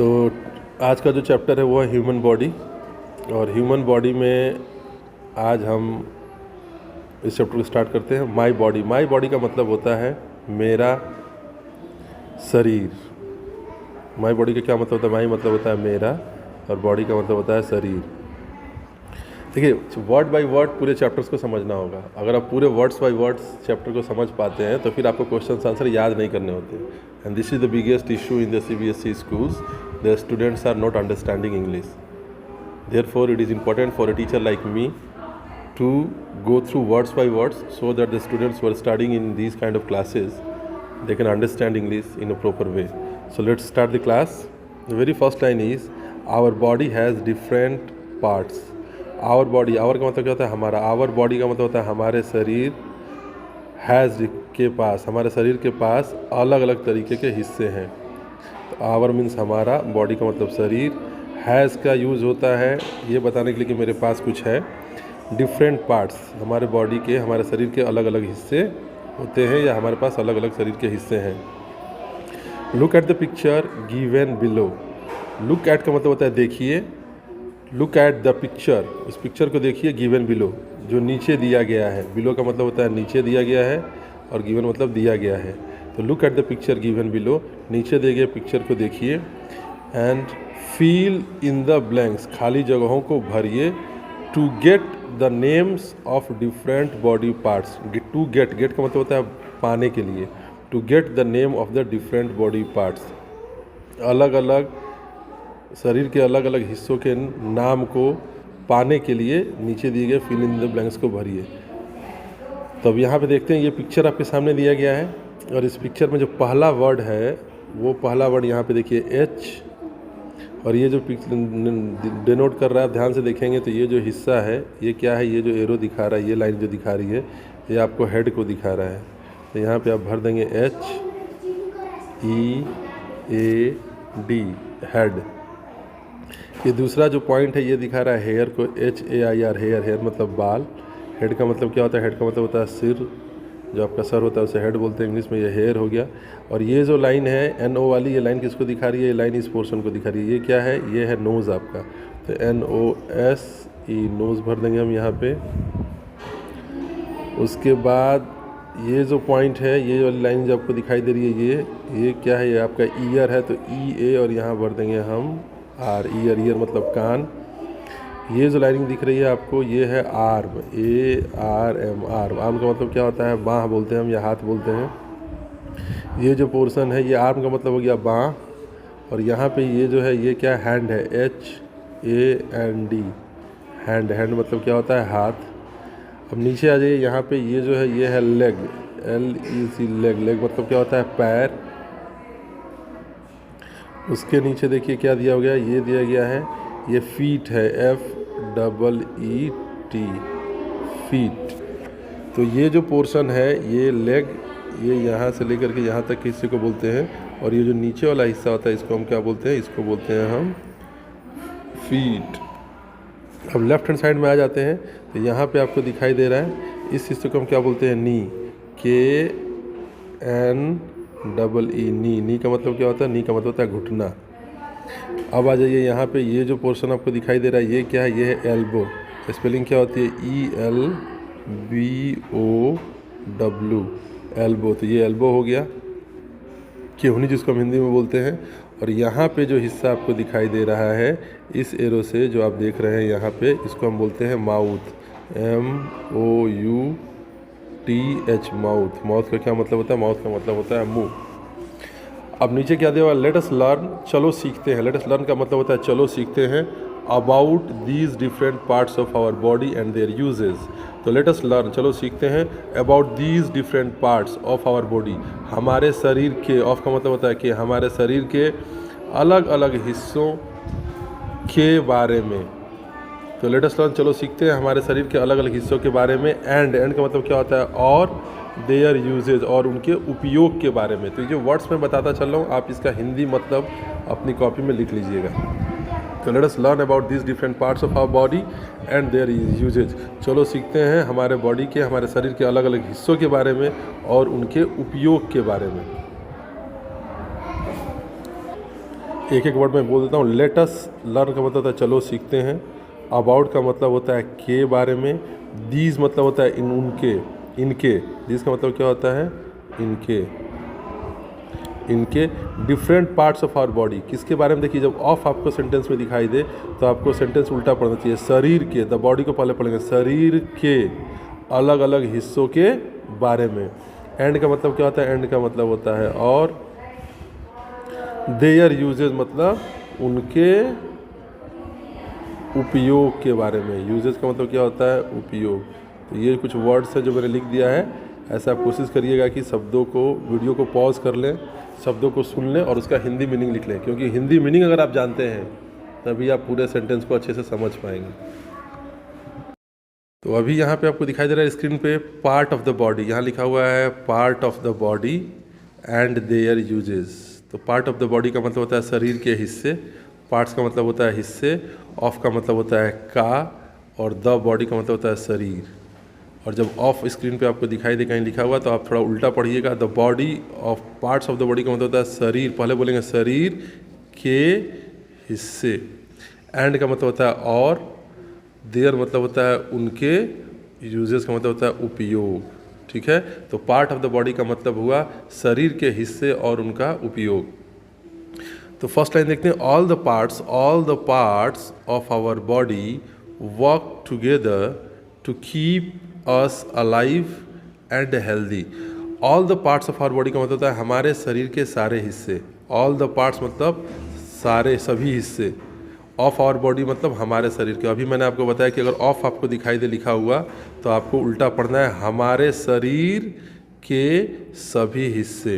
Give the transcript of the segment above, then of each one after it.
तो आज का जो चैप्टर है वो है ह्यूमन बॉडी। और ह्यूमन बॉडी में आज हम इस चैप्टर को स्टार्ट करते हैं। My body. माई बॉडी का मतलब होता है मेरा शरीर। माई बॉडी का क्या मतलब होता है? माई मतलब होता है मेरा और बॉडी का मतलब होता है शरीर। देखिए, वर्ड बाय वर्ड पूरे चैप्टर्स को समझना होगा। अगर आप पूरे वर्ड्स बाय वर्ड्स चैप्टर को समझ पाते हैं तो फिर आपको क्वेश्चन आंसर याद नहीं करने होते। And this is the biggest issue in the CBSE schools. The students are not understanding English. Therefore, it is important for a teacher like me to go through words by words so that the students who are studying in these kind of classes, they can understand English in a proper way. So let's start the class. The very first line is, our body has different parts. Our body, our का मतलब क्या होता है? हमारा। our body का मतलब होता है हमारे शरीर। has के पास, हमारे शरीर के पास अलग अलग तरीके के हिस्से हैं। तो आवर मीन्स हमारा, बॉडी का मतलब शरीर। हैज़ का यूज़ होता है ये बताने के लिए कि मेरे पास कुछ है। डिफरेंट पार्ट्स, हमारे बॉडी के, हमारे शरीर के अलग अलग हिस्से होते हैं या हमारे पास अलग अलग शरीर के हिस्से हैं। Look at the picture given below. Look at का मतलब होता है देखिए। लुक एट द पिक्चर, इस पिक्चर को देखिए। गिवन बिलो, जो नीचे दिया गया है। बिलो का मतलब होता है नीचे दिया गया है और गिवन मतलब दिया गया है। तो look at the picture given below, नीचे दिए गए पिक्चर को देखिए। And fill in the blanks, खाली जगहों को भरिए। To get the names of different body parts. To get, get का मतलब होता है पाने के लिए। To get the name of the different body parts, अलग अलग शरीर के अलग अलग हिस्सों के नाम को पाने के लिए नीचे दिए गए फिल इन द ब्लैंक्स को भरिए। तो अब यहाँ पे देखते हैं, ये पिक्चर आपके सामने दिया गया है और इस पिक्चर में जो पहला वर्ड है वो पहला वर्ड यहाँ पे देखिए एच। और ये जो डिनोट कर रहा है, ध्यान से देखेंगे तो ये जो हिस्सा है ये क्या है? ये जो एरो दिखा रहा है, ये लाइन जो दिखा रही है, ये आपको हेड को दिखा रहा है। तो यहाँ पे आप भर देंगे HEAD, हेड। ये दूसरा जो पॉइंट है ये दिखा रहा है हेयर को, HAIR, हेयर। हेयर मतलब बाल। हेड का मतलब क्या होता है? हेड का मतलब होता है सिर, जो आपका सर होता है उसे हेड बोलते हैं इंग्लिश में। ये हेयर हो गया। और ये जो लाइन है NO वाली, ये लाइन किसको दिखा रही है? ये लाइन इस पोर्शन को दिखा रही है। ये क्या है? ये है नोज़ आपका। तो NOSE, नोज़ भर देंगे हम यहाँ पे। उसके बाद ये जो पॉइंट है, ये वाली लाइन जो आपको दिखाई दे रही है, ये क्या है? ये आपका ईयर है। तो EA और यहाँ भर देंगे हम R। ईयर, ईयर मतलब कान। ये जो लाइनिंग दिख रही है आपको, ये है आर्म, ARM, आर्म। आर्म का मतलब क्या होता है? बाँह बोलते हैं हम या हाथ बोलते हैं। ये जो पोर्शन है ये आर्म का मतलब हो गया बाँह। और यहाँ पे ये जो है ये क्या? हैंड है, HAND, हैंड। हैंड मतलब क्या होता है? हाथ। अब नीचे आ जाइए, यहाँ पे ये जो है ये है लेग, LEG, लेग। लेग मतलब क्या होता है? पैर। उसके नीचे देखिए क्या दिया हो गया? ये दिया गया है, ये फीट है, FEET, फीट। तो ये जो पोर्शन है ये लेग, ये यहाँ से लेकर के यहाँ तक के हिस्से को बोलते हैं। और ये जो नीचे वाला हिस्सा होता है इसको हम क्या बोलते हैं? इसको बोलते हैं हम फीट। अब लेफ्ट हैंड साइड में आ जाते हैं तो यहाँ पे आपको दिखाई दे रहा है, इस हिस्से को हम क्या बोलते हैं? नी, KNEE, नी। नी का मतलब क्या होता है? नी का मतलब होता है घुटना। अब आ जाइए यहाँ पे, ये जो पोर्शन आपको दिखाई दे रहा है ये क्या है? ये है एल्बो। स्पेलिंग क्या होती है? ELBOW, elbow. तो ये एल्बो हो गया, केहूनी जिसको हम हिंदी में बोलते हैं। और यहाँ पे जो हिस्सा आपको दिखाई दे रहा है इस एरो से जो आप देख रहे हैं यहाँ पे, इसको हम बोलते हैं माउथ, MOUTH, माउथ। माउथ का क्या मतलब होता है? माउथ का मतलब होता है मुंह। अब नीचे क्या दिया हुआ? लेट अस लर्न, चलो सीखते हैं। लेट अस लर्न का मतलब होता है चलो सीखते हैं। About these different parts of our body and their uses. तो लेट अस लर्न, चलो सीखते हैं। About these different parts of our body, हमारे शरीर के, ऑफ का मतलब होता है कि हमारे शरीर के अलग अलग हिस्सों के बारे में। तो लेट अस लर्न, चलो सीखते हैं हमारे शरीर के अलग अलग हिस्सों के बारे में। एंड का मतलब क्या होता है? और देयर यूजेज, और उनके उपयोग के बारे में। तो ये जो वर्ड्स मैं बताता चल रहा हूँ आप इसका हिंदी मतलब अपनी कॉपी में लिख लीजिएगा। तो let us learn about this different parts of our body and their uses. चलो सीखते हैं हमारे बॉडी के, हमारे शरीर के अलग अलग हिस्सों के बारे में और उनके उपयोग के बारे में। एक एक वर्ड में बोल देता हूँ। लेट अस लर्न का मतलब होता है चलो सीखते हैं। अबाउट का मतलब होता है के बारे में। दीज मतलब होता है इन उनके इनके। दीज का मतलब क्या होता है इनके इनके। Different parts of our body किसके बारे में, देखिए जब ऑफ आपको सेंटेंस में दिखाई दे तो आपको सेंटेंस उल्टा पढ़ना चाहिए। शरीर के, द बॉडी को पहले पढ़ेंगे, शरीर के अलग अलग हिस्सों के बारे में। एंड का मतलब क्या होता है, एंड का मतलब होता है और। देयर यूजेज मतलब उनके उपयोग के बारे में। यूजेज का मतलब क्या होता है उपयोग। तो ये कुछ वर्ड्स है जो मैंने लिख दिया है। ऐसा आप कोशिश करिएगा कि शब्दों को, वीडियो को पॉज कर लें, शब्दों को सुन लें और उसका हिंदी मीनिंग लिख लें, क्योंकि हिंदी मीनिंग अगर आप जानते हैं तभी आप पूरे सेंटेंस को अच्छे से समझ पाएंगे। तो अभी यहाँ पे आपको दिखाई दे रहा है स्क्रीन पे पार्ट ऑफ द बॉडी। यहाँ लिखा हुआ है part of the body and there uses. तो पार्ट ऑफ द बॉडी का मतलब होता है शरीर के हिस्से। पार्ट्स का मतलब होता है हिस्से। ऑफ का मतलब होता है का। और द बॉडी का मतलब होता है शरीर। और जब ऑफ स्क्रीन पे आपको दिखाई दे कहीं लिखा हुआ तो आप थोड़ा उल्टा पढ़िएगा। The body of, parts of the body का मतलब होता है शरीर। पहले बोलेंगे शरीर के हिस्से। एंड का मतलब होता है और। देयर मतलब होता है उनके। यूजेस का मतलब होता है उपयोग। ठीक है, तो पार्ट ऑफ द बॉडी का मतलब हुआ शरीर के हिस्से और उनका उपयोग। तो फर्स्ट लाइन देखते हैं, all the parts of our body work together to keep us alive and healthy. All the parts of our body का मतलब होता है हमारे शरीर के सारे हिस्से। ऑल द पार्ट्स मतलब सारे, सभी हिस्से। ऑफ आवर बॉडी मतलब हमारे शरीर के। अभी मैंने आपको बताया कि अगर ऑफ आपको दिखाई दे लिखा हुआ तो आपको उल्टा पढ़ना है, हमारे शरीर के सभी हिस्से।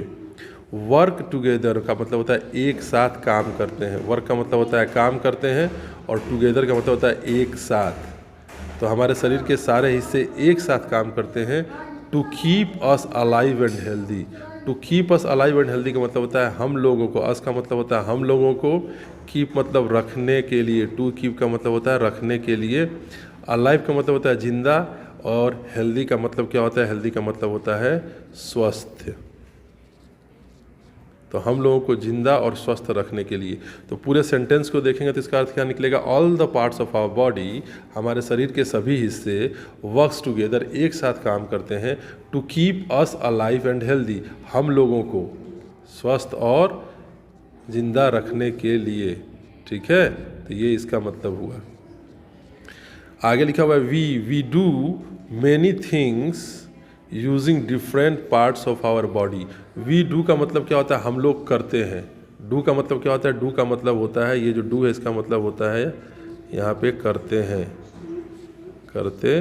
वर्क टुगेदर का मतलब होता है एक साथ काम करते हैं। वर्क का मतलब होता है काम करते हैं और टुगेदर का मतलब होता है एक साथ। तो हमारे शरीर के सारे हिस्से एक साथ काम करते हैं to keep us alive and healthy. To keep us alive and healthy का मतलब होता है हम लोगों को। अस का मतलब होता है हम लोगों को। कीप मतलब रखने के लिए। टू कीप का मतलब होता है रखने के लिए। अलाइव का मतलब होता है जिंदा। और हेल्दी का मतलब क्या होता है, हेल्दी का मतलब होता है स्वस्थ। तो हम लोगों को जिंदा और स्वस्थ रखने के लिए। तो पूरे सेंटेंस को देखेंगे तो इसका अर्थ क्या निकलेगा, all the parts of our body, हमारे शरीर के सभी हिस्से, वर्क्स टुगेदर, एक साथ काम करते हैं, to keep us alive and healthy, हम लोगों को स्वस्थ और जिंदा रखने के लिए। ठीक है, तो ये इसका मतलब हुआ। आगे लिखा हुआ है we do many things using different parts of our body. We do का मतलब क्या होता है, हम लोग करते हैं। डू का मतलब क्या होता है, डू का मतलब होता है, ये जो डू है इसका मतलब होता है यहाँ पे करते हैं, करते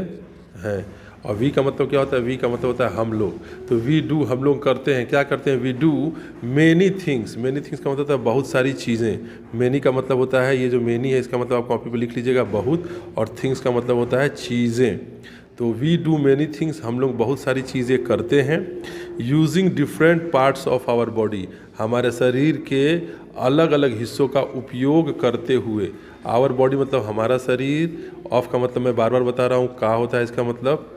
हैं। और वी का मतलब क्या होता है, वी का मतलब होता है हम लोग। तो वी डू, हम लोग करते हैं, क्या करते हैं, we do many things. Many things का मतलब होता है बहुत सारी चीज़ें। मेनी का मतलब होता है, ये जो मेनी है इसका मतलब आप कॉपी पे लिख लीजिएगा बहुत, और थिंग्स का मतलब होता है चीज़ें। तो वी डू मेनी थिंग्स, हम लोग बहुत सारी चीज़ें करते हैं। Using different parts of our body, हमारे शरीर के अलग अलग हिस्सों का उपयोग करते हुए। आवर बॉडी मतलब हमारा शरीर। ऑफ का मतलब मैं बार बार बता रहा हूँ, का होता है इसका मतलब।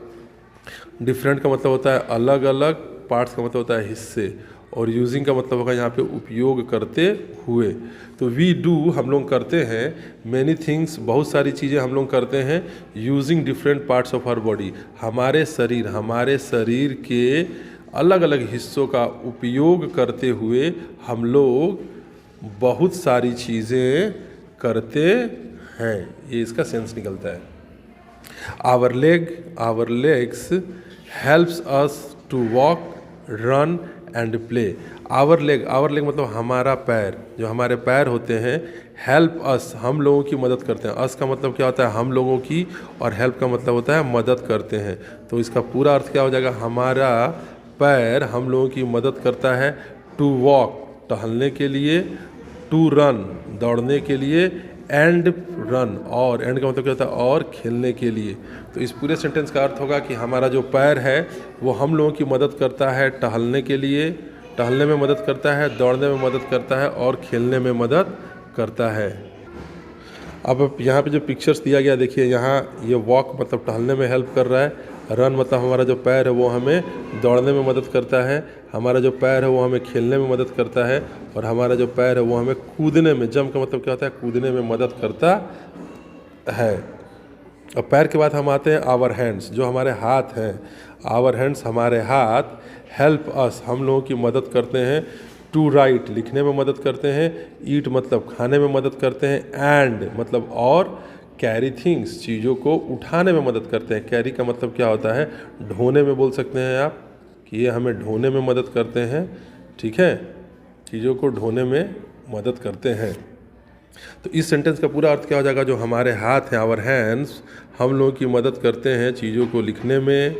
डिफरेंट का मतलब होता है अलग अलग, पार्ट्स का मतलब होता है हिस्से, और यूजिंग का मतलब होगा यहाँ पे उपयोग करते हुए। तो वी डू हम लोग करते हैं, मैनी थिंग्स बहुत सारी चीज़ें हम लोग करते हैं, using different parts of our body हमारे शरीर के अलग अलग हिस्सों का उपयोग करते हुए हम लोग बहुत सारी चीज़ें करते हैं। ये इसका सेंस निकलता है। Our legs helps us to walk, run and play. Our leg मतलब हमारा पैर, जो हमारे पैर होते हैं। हेल्प अस, हम लोगों की मदद करते हैं। अस का मतलब क्या होता है, हम लोगों की, और हेल्प का मतलब होता है मदद करते हैं। तो इसका पूरा अर्थ क्या हो जाएगा, हमारा पैर हम लोगों की मदद करता है। टू वॉक, टहलने के लिए। टू रन, दौड़ने के लिए। एंड रन, और एंड का मतलब क्या होता है, और खेलने के लिए। तो इस पूरे सेंटेंस का अर्थ होगा कि हमारा जो पैर है वो हम लोगों की मदद करता है टहलने के लिए, टहलने में मदद करता है, दौड़ने में मदद करता है, और खेलने में मदद करता है। अब यहाँ पे जो पिक्चर्स दिया गया देखिए, यहाँ ये वॉक मतलब टहलने में हेल्प कर रहा है, रन मतलब हमारा जो पैर है वो हमें दौड़ने में मदद करता है, हमारा जो पैर है वो हमें खेलने में मदद करता है, और हमारा जो पैर है वो हमें कूदने में, जंप का मतलब क्या होता है, कूदने में मदद करता है। और पैर के बाद हम आते हैं आवर हैंड्स, जो हमारे हाथ हैं। आवर हैंड्स, हमारे हाथ, हेल्प अस, हम लोगों की मदद करते हैं। टू राइट, लिखने में मदद करते हैं। ईट मतलब खाने में मदद करते हैं। एंड मतलब और। कैरी थिंग्स, चीज़ों को उठाने में मदद करते हैं। कैरी का मतलब क्या होता है, ढोने में बोल सकते हैं आप कि ये हमें ढोने में मदद करते हैं। ठीक है, चीज़ों को ढोने में मदद करते हैं। तो इस सेंटेंस का पूरा अर्थ क्या हो जाएगा, जो हमारे हाथ हैं, आवर हैंड्स, हम लोगों की मदद करते हैं चीज़ों को लिखने में,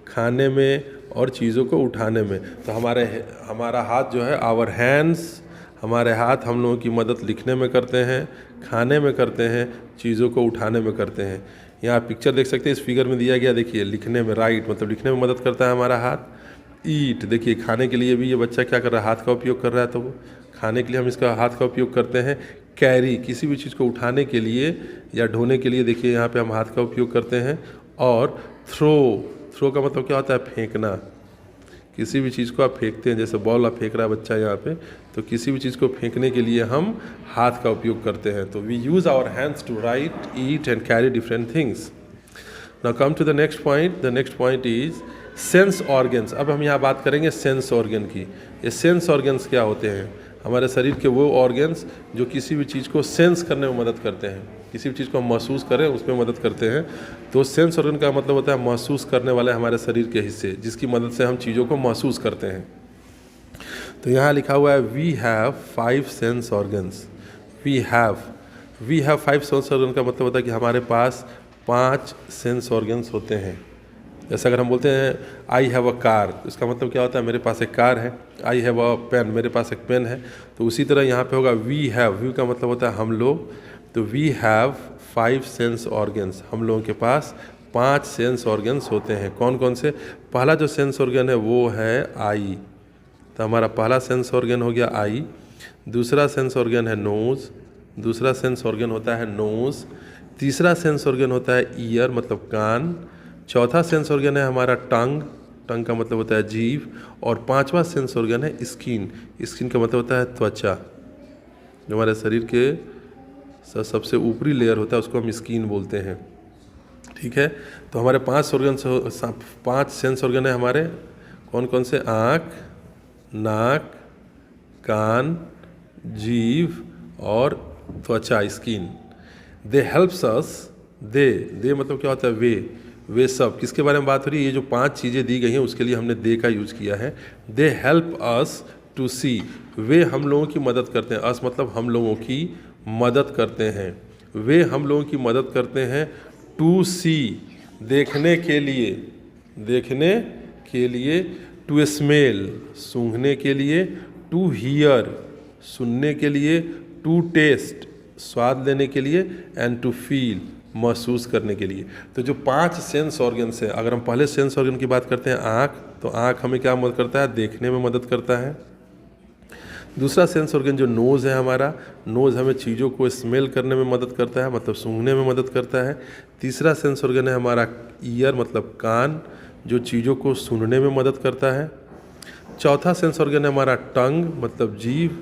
खाने में और चीज़ों को उठाने में। तो हमारा हाथ जो है, आवर हैंड्स, हमारे हाथ हम लोगों की मदद लिखने में करते हैं, खाने में करते हैं, चीज़ों को उठाने में करते हैं। यहाँ पिक्चर देख सकते हैं, इस फिगर में दिया गया, देखिए लिखने में, राइट मतलब लिखने में मदद करता है हमारा हाथ। ईट, देखिए खाने के लिए भी ये बच्चा क्या कर रहा है, हाथ का उपयोग कर रहा है, तो वो खाने के लिए हम इसका हाथ का उपयोग करते हैं। कैरी, किसी भी चीज़ को उठाने के लिए या ढोने के लिए, देखिए यहाँ पे हम हाथ का उपयोग करते हैं। और थ्रो का मतलब क्या होता है, फेंकना। किसी भी चीज़ को आप फेंकते हैं, जैसे बॉल आप फेंक रहा है बच्चा यहाँ पे, तो किसी भी चीज़ को फेंकने के लिए हम हाथ का उपयोग करते हैं। तो we use our hands to write, eat and carry different things. Now come to the next point. The next point is sense organs. अब हम यहाँ बात करेंगे सेंस ऑर्गन की। ये सेंस ऑर्गन्स क्या होते हैं, हमारे शरीर के वो ऑर्गन्स जो किसी भी चीज़ को सेंस करने में मदद करते हैं, किसी भी चीज़ को हम महसूस करें उसमें मदद करते हैं। तो सेंस ऑर्गन का मतलब होता है महसूस करने वाले हमारे शरीर के हिस्से, जिसकी मदद से हम चीज़ों को महसूस करते हैं। तो यहाँ लिखा हुआ है we have 5 sense organs. We have 5 sense organ का मतलब होता है कि हमारे पास 5 सेंस ऑर्गन्स होते हैं। जैसे अगर हम बोलते हैं आई हैव अ कार, तो इसका मतलब क्या होता है, मेरे पास एक कार है। आई हैव अ पेन, मेरे पास एक पेन है। तो उसी तरह यहाँ पे होगा वी हैव का मतलब होता है हम लोग। तो वी हैव 5 सेंस ऑर्गन्स, हम लोगों के पास 5 सेंस ऑर्गन्स होते हैं। कौन कौन से, पहला जो सेंस ऑर्गन है वो है आई। तो हमारा पहला सेंस ऑर्गन हो गया आई। दूसरा सेंस ऑर्गन है नोज़, दूसरा सेंस ऑर्गन होता है नोज़। तीसरा सेंस ऑर्गन होता है ईयर मतलब कान। चौथा सेंस ऑर्गन है हमारा टंग, टंग का मतलब होता है जीभ। और पांचवा सेंस ऑर्गन है स्किन, स्किन का मतलब होता है त्वचा। जो हमारे शरीर के सबसे ऊपरी लेयर होता है उसको हम स्किन बोलते हैं। ठीक है, तो हमारे 5 सेंस ऑर्गन है हमारे। कौन कौन से, आँख, नाक, कान, जीभ और त्वचा, स्किन। दे हेल्प्स अस, दे मतलब क्या होता है, वे सब, किसके बारे में बात हो रही है, ये जो 5 चीज़ें दी गई हैं उसके लिए हमने दे का यूज़ किया है। दे हेल्प अस टू सी, वे हम लोगों की मदद करते हैं। अस मतलब हम लोगों की मदद करते हैं, वे हम लोगों की मदद करते हैं। टू सी, देखने के लिए, देखने के लिए। टू स्मेल, सूंघने के लिए। टू हियर, सुनने के लिए। टू टेस्ट, स्वाद लेने के लिए। एंड टू फील, महसूस करने के लिए। तो जो 5 सेंस ऑर्गन्स हैं, अगर हम पहले सेंस ऑर्गन की बात करते हैं आँख, तो आँख हमें क्या मदद करता है, देखने में मदद करता है। दूसरा सेंस ऑर्गन जो नोज़ है हमारा, नोज़ हमें चीज़ों को स्मेल करने में मदद करता है, मतलब सूंघने में मदद करता है। तीसरा सेंस ऑर्गन है हमारा ईयर मतलब कान, जो चीज़ों को सुनने में मदद करता है। चौथा सेंस ऑर्गन है हमारा टंग मतलब जीभ,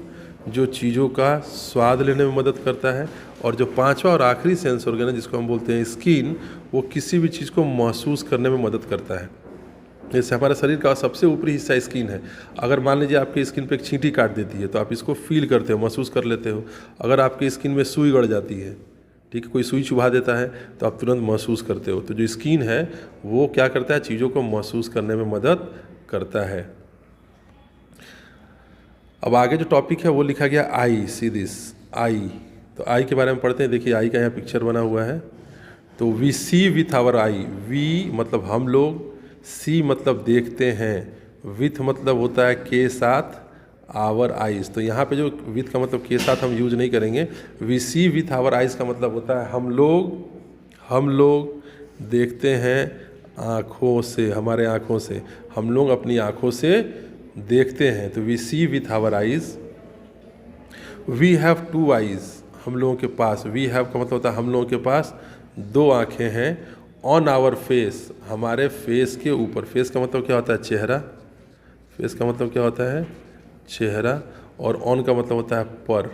जो चीज़ों का स्वाद लेने में मदद करता है। और जो पांचवा और आखिरी सेंस ऑर्गन है जिसको हम बोलते हैं स्किन, वो किसी भी चीज़ को महसूस करने में मदद करता है। जैसे हमारे शरीर का सबसे ऊपरी हिस्सा स्किन है। अगर मान लीजिए आपके स्किन पे एक चींटी काट देती है तो आप इसको फील करते हो, महसूस कर लेते हो। अगर आपकी स्किन में सुई गड़ जाती है, ठीक है, कोई सुई चुभा देता है तो आप तुरंत महसूस करते हो। तो जो स्किन है वो क्या करता है, चीज़ों को महसूस करने में मदद करता है। अब आगे जो टॉपिक है वो लिखा गया आई, सी दिस, आई। तो आई के बारे में पढ़ते हैं। देखिए आई का यहाँ पिक्चर बना हुआ है। तो we see with our eye, we मतलब हम लोग, सी मतलब देखते हैं, विथ मतलब होता है के साथ, आवर आइज़। तो यहाँ पे जो विथ का मतलब के साथ हम यूज नहीं करेंगे। We see with our eyes का मतलब होता है हम लोग देखते हैं आँखों से, हमारे आँखों से, हम लोग अपनी आँखों से देखते हैं। तो we see with our eyes. We have 2 eyes, हम लोगों के पास, वी हैव का मतलब होता है हम लोगों के पास 2 आँखें हैं। ऑन आवर फेस, हमारे फेस के ऊपर। फेस का मतलब क्या होता है? चेहरा। फेस का मतलब क्या होता है? चेहरा। और ऑन का मतलब होता है पर,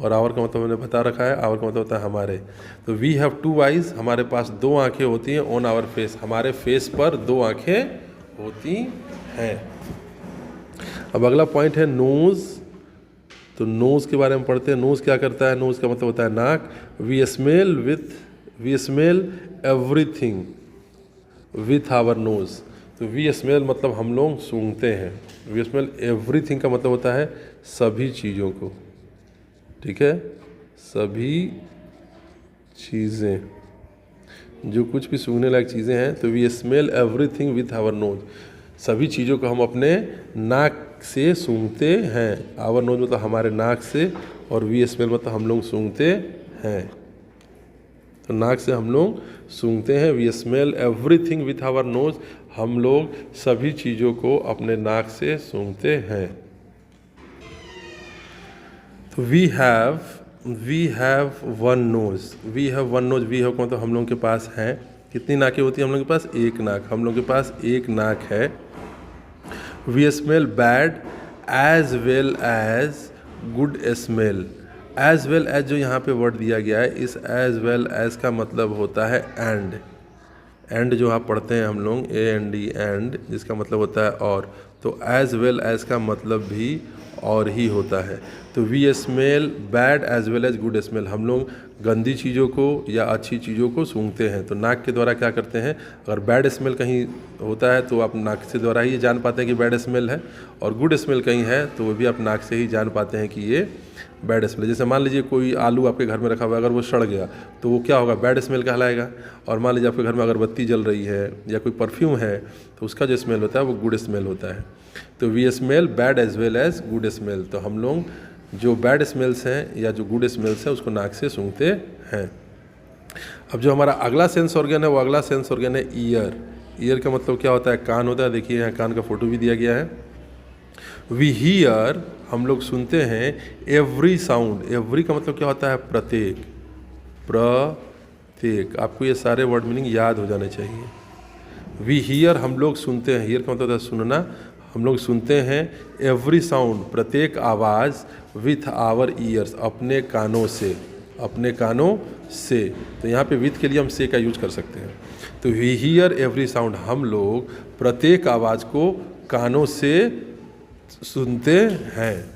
और आवर का मतलब मैंने बता रखा है, आवर का मतलब होता है हमारे। तो वी हैव 2 आइज़, हमारे पास 2 आँखें होती हैं। ऑन आवर फेस, हमारे फेस पर 2 आँखें होती हैं। अब अगला पॉइंट है नोज़। तो नोज़ के बारे में पढ़ते हैं। नोज़ क्या करता है? नोज़ का मतलब होता है नाक। We smell everything with our nose. तो वी स्मेल मतलब हम लोग सूंघते हैं। वी स्मेल एवरीथिंग का मतलब होता है सभी चीज़ों को, ठीक है, सभी चीज़ें, जो कुछ भी सूंघने लायक चीज़ें हैं। तो we smell everything with our nose, सभी चीज़ों को हम अपने नाक से सूंघते हैं। आवर नोज मतलब हमारे नाक से, और वी स्मेल मतलब हम लोग सूंघते हैं। तो नाक से हम लोग सूंघते हैं। We smell everything with our nose, हम लोग सभी चीज़ों को अपने नाक से सूंघते हैं। तो we have one nose. We have का मतलब हम लोगों के पास हैं। कितनी नाकें होती हैं हम लोगों के पास? एक नाक। हम लोगों के पास एक नाक है। We smell bad as well as good smell. As well as जो यहाँ पे वर्ड दिया गया है, इस एज वेल एज का मतलब होता है एंड जो आप पढ़ते हैं हम लोग AND एंड, जिसका मतलब होता है और। तो एज वेल एज का मतलब भी और ही होता है। तो we smell bad as well as good smell, हम लोग गंदी चीज़ों को या अच्छी चीज़ों को सूंघते हैं। तो नाक के द्वारा क्या करते हैं? अगर बैड स्मेल कहीं होता है तो आप नाक से द्वारा ही जान पाते हैं कि बैड स्मेल है, और गुड स्मेल कहीं है तो वो भी आप नाक से ही जान पाते हैं कि ये बैड स्मेल। जैसे मान लीजिए कोई आलू आपके घर में रखा हुआ है, अगर वो सड़ गया तो वो क्या होगा? बैड स्मेल कहलाएगा। और मान लीजिए आपके घर में अगरबत्ती जल रही है या कोई परफ्यूम है, तो उसका जो स्मेल होता है वो गुड स्मेल होता है। तो we smell bad as well as good smell. तो हम लोग जो बैड स्मेल्स हैं या जो गुड स्मेल्स हैं उसको नाक से सूंघते हैं। अब जो हमारा अगला सेंस ऑर्गन है, वो अगला सेंस ऑर्गन है ईयर। ईयर का मतलब क्या होता है? कान होता है। देखिए यहाँ कान का फोटो भी दिया गया है। वी हीयर, हम लोग सुनते हैं एवरी साउंड। एवरी का मतलब क्या होता है? प्रत्येक। प्रत्येक, आपको ये सारे वर्ड मीनिंग याद हो जाने चाहिए। वी हीयर, हम लोग सुनते हैं। हीयर का मतलब होता है सुनना। हम लोग सुनते हैं एवरी साउंड, प्रत्येक आवाज़, विथ आवर ईयर्स, अपने कानों से। अपने कानों से, तो यहाँ पे विथ के लिए हम से का यूज कर सकते हैं। तो वी हीयर एवरी साउंड, हम लोग प्रत्येक आवाज़ को कानों से सुनते हैं।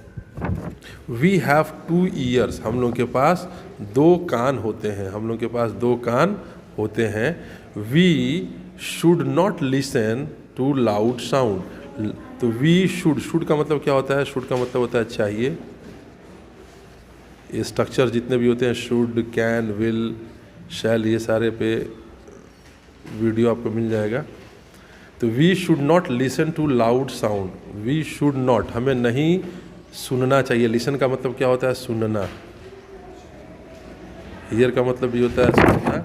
वी हैव 2 ईयर्स, हम लोग के पास 2 कान होते हैं। हम लोग के पास 2 कान होते हैं। We should not listen to loud sound. तो वी शुड का मतलब क्या होता है? शुड का मतलब होता है चाहिए। ये स्ट्रक्चर जितने भी होते हैं, शुड, कैन, विल, शैल, ये सारे पे वीडियो आपको मिल जाएगा। तो we should not listen to loud sound. We should not, हमें नहीं सुनना चाहिए। लिसन का मतलब क्या होता है? सुनना। हियर का मतलब भी होता है सुनना,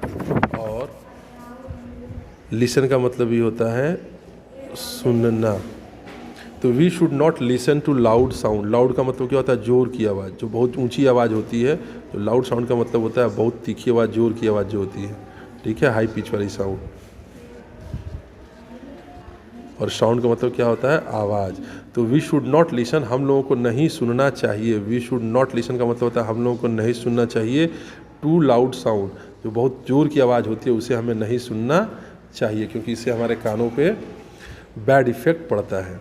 और लिसन का मतलब भी होता है सुनना। तो we should not listen to loud sound. Loud का मतलब क्या होता है? जोर की आवाज़, जो बहुत ऊंची आवाज़ होती है। तो लाउड साउंड का मतलब होता है बहुत तीखी आवाज़, जोर की आवाज़ जो होती है, ठीक है, हाई पिच वाली साउंड। और साउंड का मतलब क्या होता है? आवाज़। तो वी शुड नॉट लिसन, हम लोगों को नहीं सुनना चाहिए। वी शुड नॉट लिसन का मतलब होता है हम लोगों को नहीं सुनना चाहिए टू लाउड साउंड, जो बहुत जोर की आवाज़ होती है उसे हमें नहीं सुनना चाहिए, क्योंकि इससे हमारे कानों पे बैड इफेक्ट पड़ता है।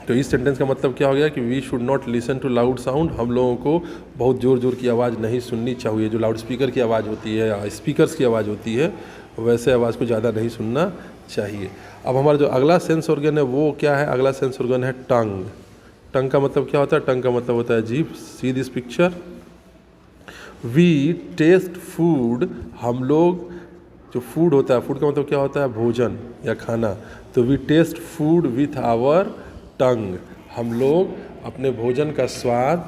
तो इस सेंटेंस का मतलब क्या हो गया कि we should not listen to loud sound, हम लोगों को बहुत ज़ोर ज़ोर की आवाज़ नहीं सुननी चाहिए। जो लाउड स्पीकर की आवाज़ होती है या स्पीकर्स की आवाज़ होती है, वैसे आवाज़ को ज़्यादा नहीं सुनना चाहिए। अब हमारा जो अगला सेंस ऑर्गन है वो क्या है? अगला सेंस ऑर्गन है टंग। टंग का मतलब क्या होता है? टंग का मतलब होता है जीभ। See this picture. We taste food, हम लोग जो फूड होता है, फूड का मतलब क्या होता है? भोजन या खाना। तो we taste food with our tongue, हम लोग अपने भोजन का स्वाद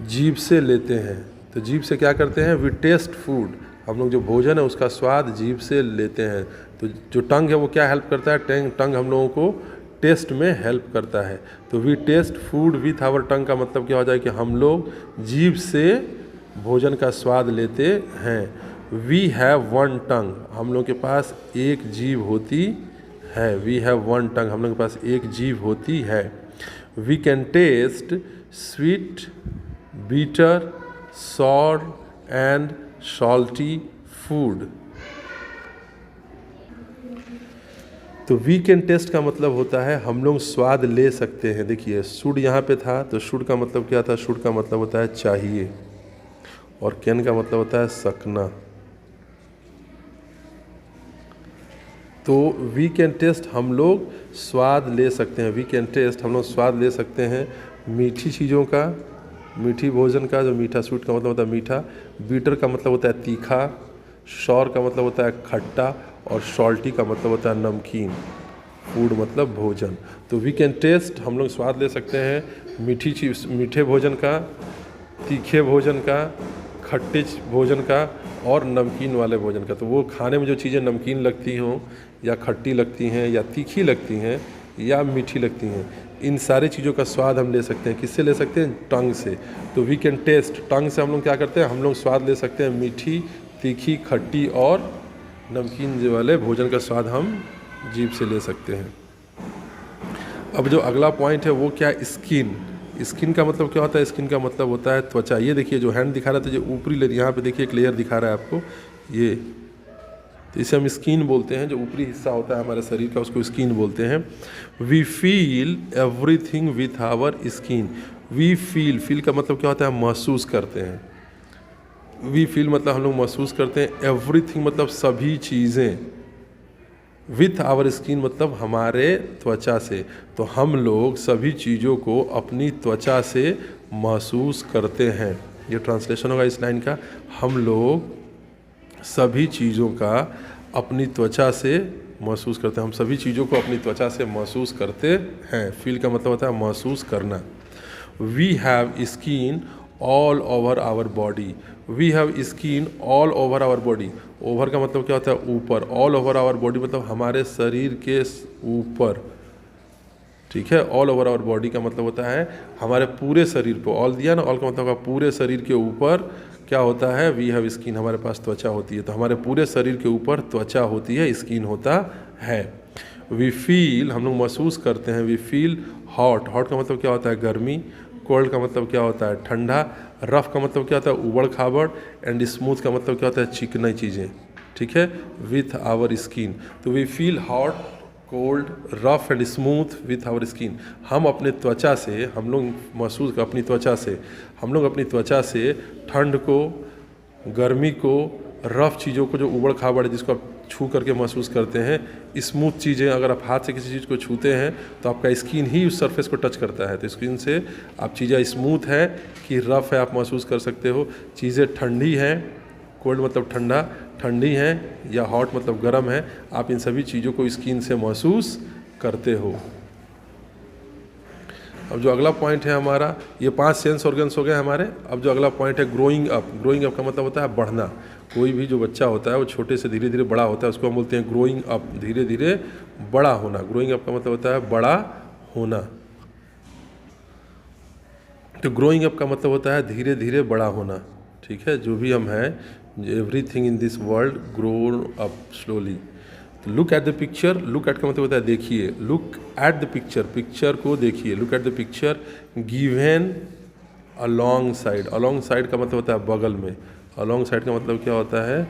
जीभ से लेते हैं। तो जीभ से क्या करते हैं? वी टेस्ट फूड, हम लोग जो भोजन है उसका स्वाद जीभ से लेते हैं। तो जो टंग है वो क्या हेल्प करता है? टंग हम लोगों को टेस्ट में हेल्प करता है। तो we taste food with our tongue का मतलब क्या हो जाए कि हम लोग जीभ से भोजन का स्वाद लेते हैं। वी हैव वन टंग, हम लोग के पास एक जीभ होती है। वी हैव वन टंग, हम लोग के पास एक जीभ होती है। We can taste sweet, bitter, sour and salty food. तो वी कैन टेस्ट का मतलब होता है हम लोग स्वाद ले सकते हैं। देखिए शुड यहाँ पे था, तो शुड का मतलब क्या था? शुड का मतलब होता है चाहिए, और कैन का मतलब होता है सकना। तो वी कैन टेस्ट हम लोग स्वाद ले सकते हैं। वी कैन टेस्ट हम लोग स्वाद ले सकते हैं मीठी चीज़ों का, मीठी भोजन का। जो मीठा, स्वीट का मतलब होता है मीठा, बीटर का मतलब होता है तीखा, शॉर का मतलब होता है खट्टा, और सॉल्टी का मतलब होता है नमकीन। फूड मतलब भोजन। तो वी कैन टेस्ट हम लोग स्वाद ले सकते हैं मीठी चीज़, मीठे भोजन का, तीखे भोजन का, खट्टे भोजन का, और नमकीन वाले भोजन का। तो वो खाने में जो चीज़ें नमकीन लगती हों, या खट्टी लगती हैं, या तीखी लगती हैं, या मीठी लगती हैं, इन सारी चीज़ों का स्वाद हम ले सकते हैं। किससे ले सकते हैं? टंग से। तो वी कैन टेस्ट, टंग से हम लोग क्या करते हैं? हम लोग स्वाद ले सकते हैं मीठी, तीखी, खट्टी और नमकीन जो वाले भोजन का स्वाद हम जीभ से ले सकते हैं। अब जो अगला पॉइंट है वो क्या? स्किन। स्किन का मतलब क्या होता है? स्किन का मतलब होता है त्वचा। ये देखिए जो हैंड दिखा रहा था, जो ऊपरी लेयर, यहाँ पे देखिए एक लेयर दिखा रहा है आपको, ये, तो इसे हम स्किन बोलते हैं। जो ऊपरी हिस्सा होता है हमारे शरीर का, उसको स्किन बोलते हैं। We feel everything with our skin. We feel का मतलब क्या होता है? महसूस करते हैं। वी फील मतलब हम लोग महसूस करते हैं। एवरीथिंग मतलब सभी चीज़ें। विथ आवर स्किन मतलब हमारे त्वचा से। तो हम लोग सभी चीज़ों को अपनी त्वचा से महसूस करते हैं। ये ट्रांसलेशन होगा इस लाइन का। हम लोग सभी चीज़ों का अपनी त्वचा से महसूस करते हैं। हम सभी चीज़ों को अपनी त्वचा से महसूस करते हैं। फील का मतलब होता है महसूस करना। We have skin all over our body. We have skin all over our body. Over का मतलब क्या होता है? ऊपर। ऑल ओवर आवर बॉडी मतलब हमारे शरीर के ऊपर, ठीक है। ऑल ओवर आवर बॉडी का मतलब होता है हमारे पूरे शरीर पर। ऑल दिया ना, ऑल का मतलब पूरे शरीर के ऊपर क्या होता है? वी हैव स्किन, हमारे पास त्वचा होती है। तो हमारे पूरे शरीर के ऊपर त्वचा होती है, स्किन होता है। वी फील, हम लोग महसूस करते हैं। We feel hot. हॉट का मतलब क्या होता है? गर्मी। कोल्ड का मतलब क्या होता है? ठंडा। रफ का मतलब क्या होता है? उबड़ खाबड़। एंड स्मूथ का मतलब क्या होता है? चिकनी चीज़ें, ठीक है, विथ आवर स्किन। तो we feel hot, cold, rough and smooth with our skin. हम अपने त्वचा से, हम लोग महसूस, अपनी त्वचा से, हम लोग अपनी त्वचा से ठंड को, गर्मी को, रफ चीज़ों को जो उबड़ खाबड़ जिसको आप छू करके महसूस करते हैं, स्मूथ चीज़ें, अगर आप हाथ से किसी चीज़ को छूते हैं तो आपका स्किन ही उस सरफेस को टच करता है। तो स्किन से आप चीज़ें स्मूथ है कि रफ है आप महसूस कर सकते हो। चीज़ें ठंडी हैं, कोल्ड मतलब ठंडा, ठंडी हैं, या हॉट मतलब गर्म है, आप इन सभी चीज़ों को स्किन से महसूस करते हो। अब जो अगला पॉइंट है हमारा, ये 5 सेंस ऑर्गन्स हो गए हमारे। अब जो अगला पॉइंट है ग्रोइंग अप। ग्रोइंग अप का मतलब होता है बढ़ना। कोई भी जो बच्चा होता है वो छोटे से धीरे धीरे बड़ा होता है, उसको हम बोलते हैं ग्रोइंग अप, धीरे धीरे बड़ा होना। ग्रोइंग अप का मतलब होता है बड़ा होना। तो ग्रोइंग अप का मतलब होता है धीरे धीरे बड़ा होना, ठीक है। जो भी हम हैं, everything in this world grow up slowly. तो look at the picture. Look at का मतलब होता है देखिए। Look at the picture, picture को देखिए। Look at the picture given alongside. Alongside का मतलब होता है बगल में। अलॉन्ग साइड का मतलब क्या होता है?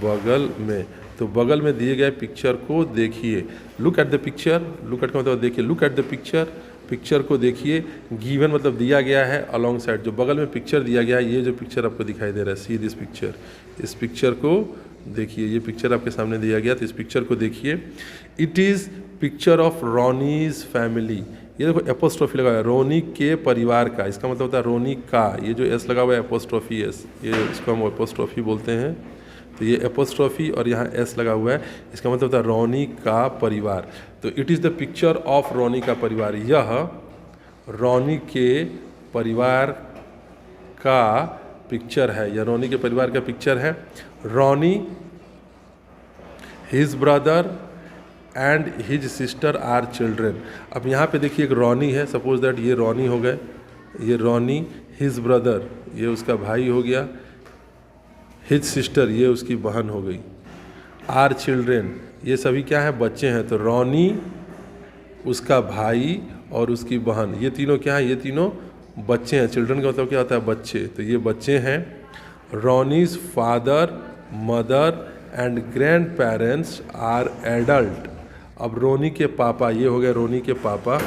बगल में। तो बगल में दिए गए पिक्चर को देखिए। Look at the picture. Look at का मतलब देखिए। Look at the picture, picture को देखिए। गिवन मतलब दिया गया है, अलॉन्ग साइड जो बगल में पिक्चर दिया गया है, ये जो पिक्चर आपको दिखाई दे रहा है, सी दिस पिक्चर, इस पिक्चर को देखिए। ये पिक्चर आपके सामने दिया गया, तो इस पिक्चर को देखिए। It is picture of Ronnie's family. ये देखो एपोस्ट्रोफी लगा हुआ है, रोनी के परिवार का। इसका मतलब होता है रोनी का। ये जो एस लगा हुआ है एपोस्ट्रोफी एस, ये इसको हम एपोस्ट्रोफी बोलते हैं। तो ये एपोस्ट्रोफी और यहाँ एस लगा हुआ है, इसका मतलब होता है रोनी का परिवार। तो it is the picture of Ronnie का परिवार। यह रोनी के परिवार का पिक्चर है, यह रोनी के परिवार का पिक्चर है। Ronnie, his brother and his sister are children. अब यहाँ पे देखिए एक रोनी है, सपोज दैट ये रोनी हो गए, ये रोनी, हिज ब्रदर ये उसका भाई हो गया, हिज सिस्टर, ये उसकी बहन हो गई। आर चिल्ड्रेन, ये सभी क्या है, बच्चे हैं। तो रोनी, उसका भाई और उसकी बहन, ये तीनों क्या है, ये तीनों बच्चे हैं। चिल्ड्रन का मतलब क्या होता है, बच्चे, तो ये बच्चे हैं। Ronnie's father, mother and grandparents are adult. अब रोनी के पापा, ये हो गए रोनी के पापा,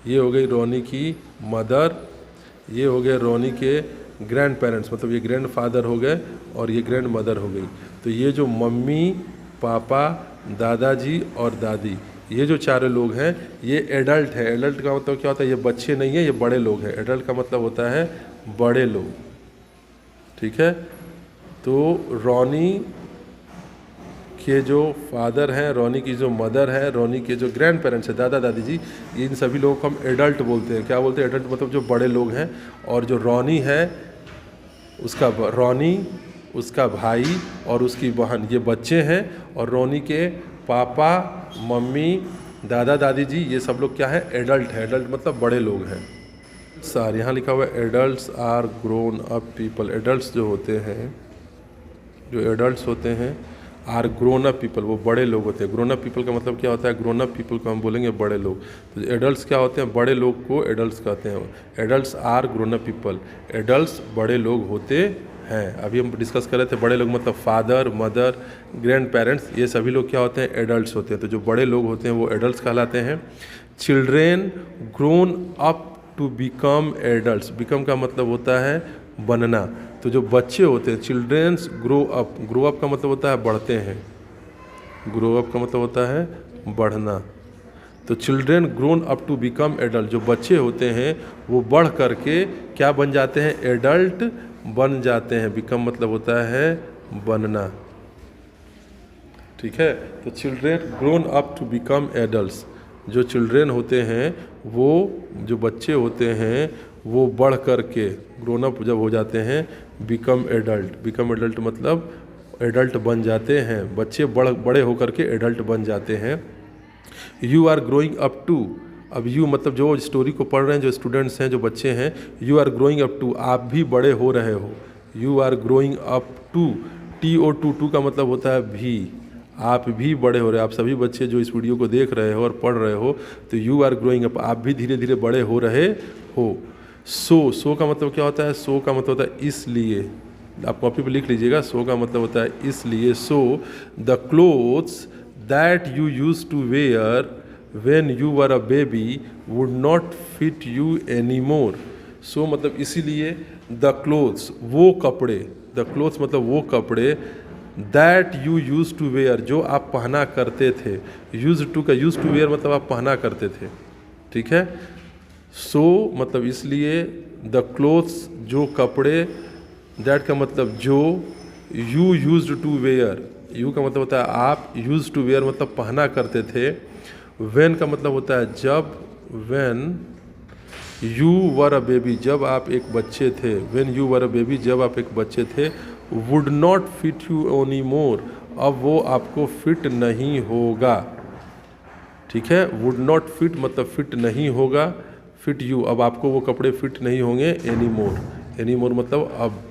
ये हो गई रोनी की मदर, ये हो गए रोनी के ग्रैंड पेरेंट्स, मतलब ये ग्रैंड फादर हो गए और ये ग्रैंड मदर हो गई। तो ये जो मम्मी, पापा, दादाजी और दादी, ये जो चारों लोग हैं ये एडल्ट है। एडल्ट का मतलब क्या होता है, ये बच्चे नहीं है, ये बड़े लोग हैं। एडल्ट का मतलब होता है बड़े लोग, ठीक है। तो रोनी के जो फादर हैं, रोनी की जो मदर है, रोनी के जो ग्रैंड पेरेंट्स हैं, दादा दादी जी, इन सभी लोगों को हम एडल्ट बोलते हैं। क्या बोलते हैं, एडल्ट मतलब जो बड़े लोग हैं। और जो रोनी है, रोनी, उसका भाई और उसकी बहन, ये बच्चे हैं। और रोनी के पापा, मम्मी, दादा दादी जी, ये सब लोग क्या है, एडल्ट है। एडल्ट मतलब बड़े लोग हैं। सर यहाँ लिखा हुआ है adults are grown up people. Adults जो होते हैं, जो एडल्ट्स होते हैं, आर ग्रोन अप पीपल, वो बड़े लोग होते हैं। ग्रोन अप पीपल का मतलब क्या होता है, ग्रोन अप पीपल को हम बोलेंगे बड़े लोग। तो एडल्ट्स क्या होते हैं, बड़े लोग को एडल्ट्स कहते हैं। Adults are grown up people, adults बड़े लोग होते हैं। अभी हम डिस्कस कर रहे थे बड़े लोग मतलब फादर, मदर, ग्रैंड पेरेंट्स, ये सभी लोग क्या होते हैं, एडल्ट्स होते हैं। तो जो बड़े लोग होते हैं वो एडल्ट्स कहलाते हैं। Children grown up to become adults, become का मतलब होता है बनना। तो जो बच्चे होते हैं, childrens grow up, grow up का मतलब होता है बढ़ते हैं, ग्रो अप का मतलब होता है बढ़ना। तो children grown up to become adult, जो बच्चे होते हैं वो बढ़ करके क्या बन जाते हैं, एडल्ट बन जाते हैं। बिकम मतलब होता है बनना, ठीक है। तो children grown up to become adults, जो चिल्ड्रेन होते हैं, वो जो बच्चे होते हैं वो बढ़ कर के ग्रोन अप जब हो जाते हैं, बिकम एडल्ट। बिकम एडल्ट मतलब एडल्ट बन जाते हैं। बच्चे बड़े होकर के एडल्ट बन जाते हैं। You are growing up too, अब यू मतलब जो स्टोरी को पढ़ रहे हैं, जो स्टूडेंट्स हैं, जो बच्चे हैं, you are growing up too, आप भी बड़े हो रहे हो। You are growing up too, TO2 का मतलब होता है भी, आप भी बड़े हो रहे हो। आप सभी बच्चे जो इस वीडियो को देख रहे हो और पढ़ रहे हो, तो यू आर ग्रोइंग अप, आप भी धीरे धीरे बड़े हो रहे हो। सो का मतलब क्या होता है, सो का मतलब होता है इसलिए, आप कॉपी पे लिख लीजिएगा। सो का मतलब होता है इसलिए। So the clothes that you use to wear when you were a baby would not fit you any more. So मतलब इसीलिए, द क्लोथ्स वो कपड़े, द क्लोथ्स मतलब वो कपड़े, that you use to wear जो आप पहना करते थे। यूज टू का यूज टू वेयर मतलब आप पहना करते थे, ठीक है। सो मतलब इसलिए, द क्लोथ्स जो कपड़े, दैट का मतलब जो, you use to wear, you का मतलब होता है आप, यूज टू वेयर मतलब पहना करते थे। व्हेन का मतलब होता है जब, when you were a baby जब आप एक बच्चे थे, when you were a baby जब आप एक बच्चे थे। Would not fit you any मोर, अब वो आपको फिट नहीं होगा, ठीक है। वुड नॉट फिट मतलब फिट नहीं होगा, फिट यू अब आपको वो कपड़े फिट नहीं होंगे, एनी मोर, एनी मोर मतलब अब।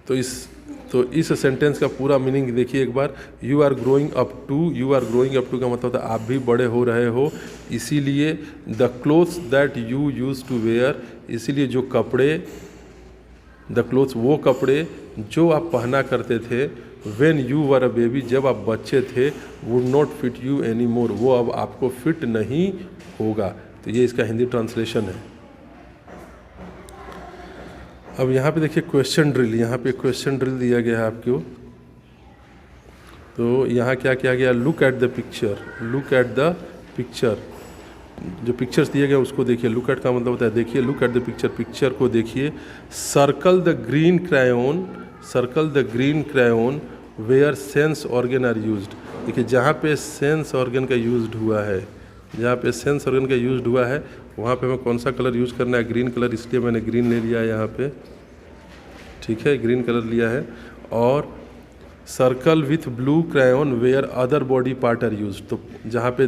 तो इस सेंटेंस का पूरा मीनिंग देखिए एक बार। You are growing up to, you are growing up to का मतलब होता है आप भी बड़े हो रहे हो, इसीलिए। The clothes that you use to wear, इसीलिए जो कपड़े, द क्लोथ्स वो कपड़े जो आप पहना करते थे। When you were a baby जब आप बच्चे थे। Would not fit you any मोर, वो अब आपको फिट नहीं होगा। तो ये इसका हिंदी ट्रांसलेशन है। अब यहाँ पे देखिए क्वेश्चन ड्रिल, यहाँ पे क्वेश्चन ड्रिल दिया गया है आपको। तो यहाँ क्या किया गया, look at the picture, look at the picture, जो पिक्चर्स दिए गए उसको देखिए। लुक एट का मतलब होता है देखिए, look at the picture, picture को देखिए। Circle the green crayon, circle the green crayon where sense organ are used. देखिए जहाँ पे सेंस ऑर्गन का यूज्ड हुआ है, जहाँ पे सेंस ऑर्गन का यूज्ड हुआ है वहाँ पे हमें कौन सा कलर यूज़ करना है, ग्रीन कलर, इसलिए मैंने ग्रीन ले लिया है यहाँ पे, ठीक है, ग्रीन कलर लिया है। और circle with blue crayon where other body part are use, तो जहाँ पे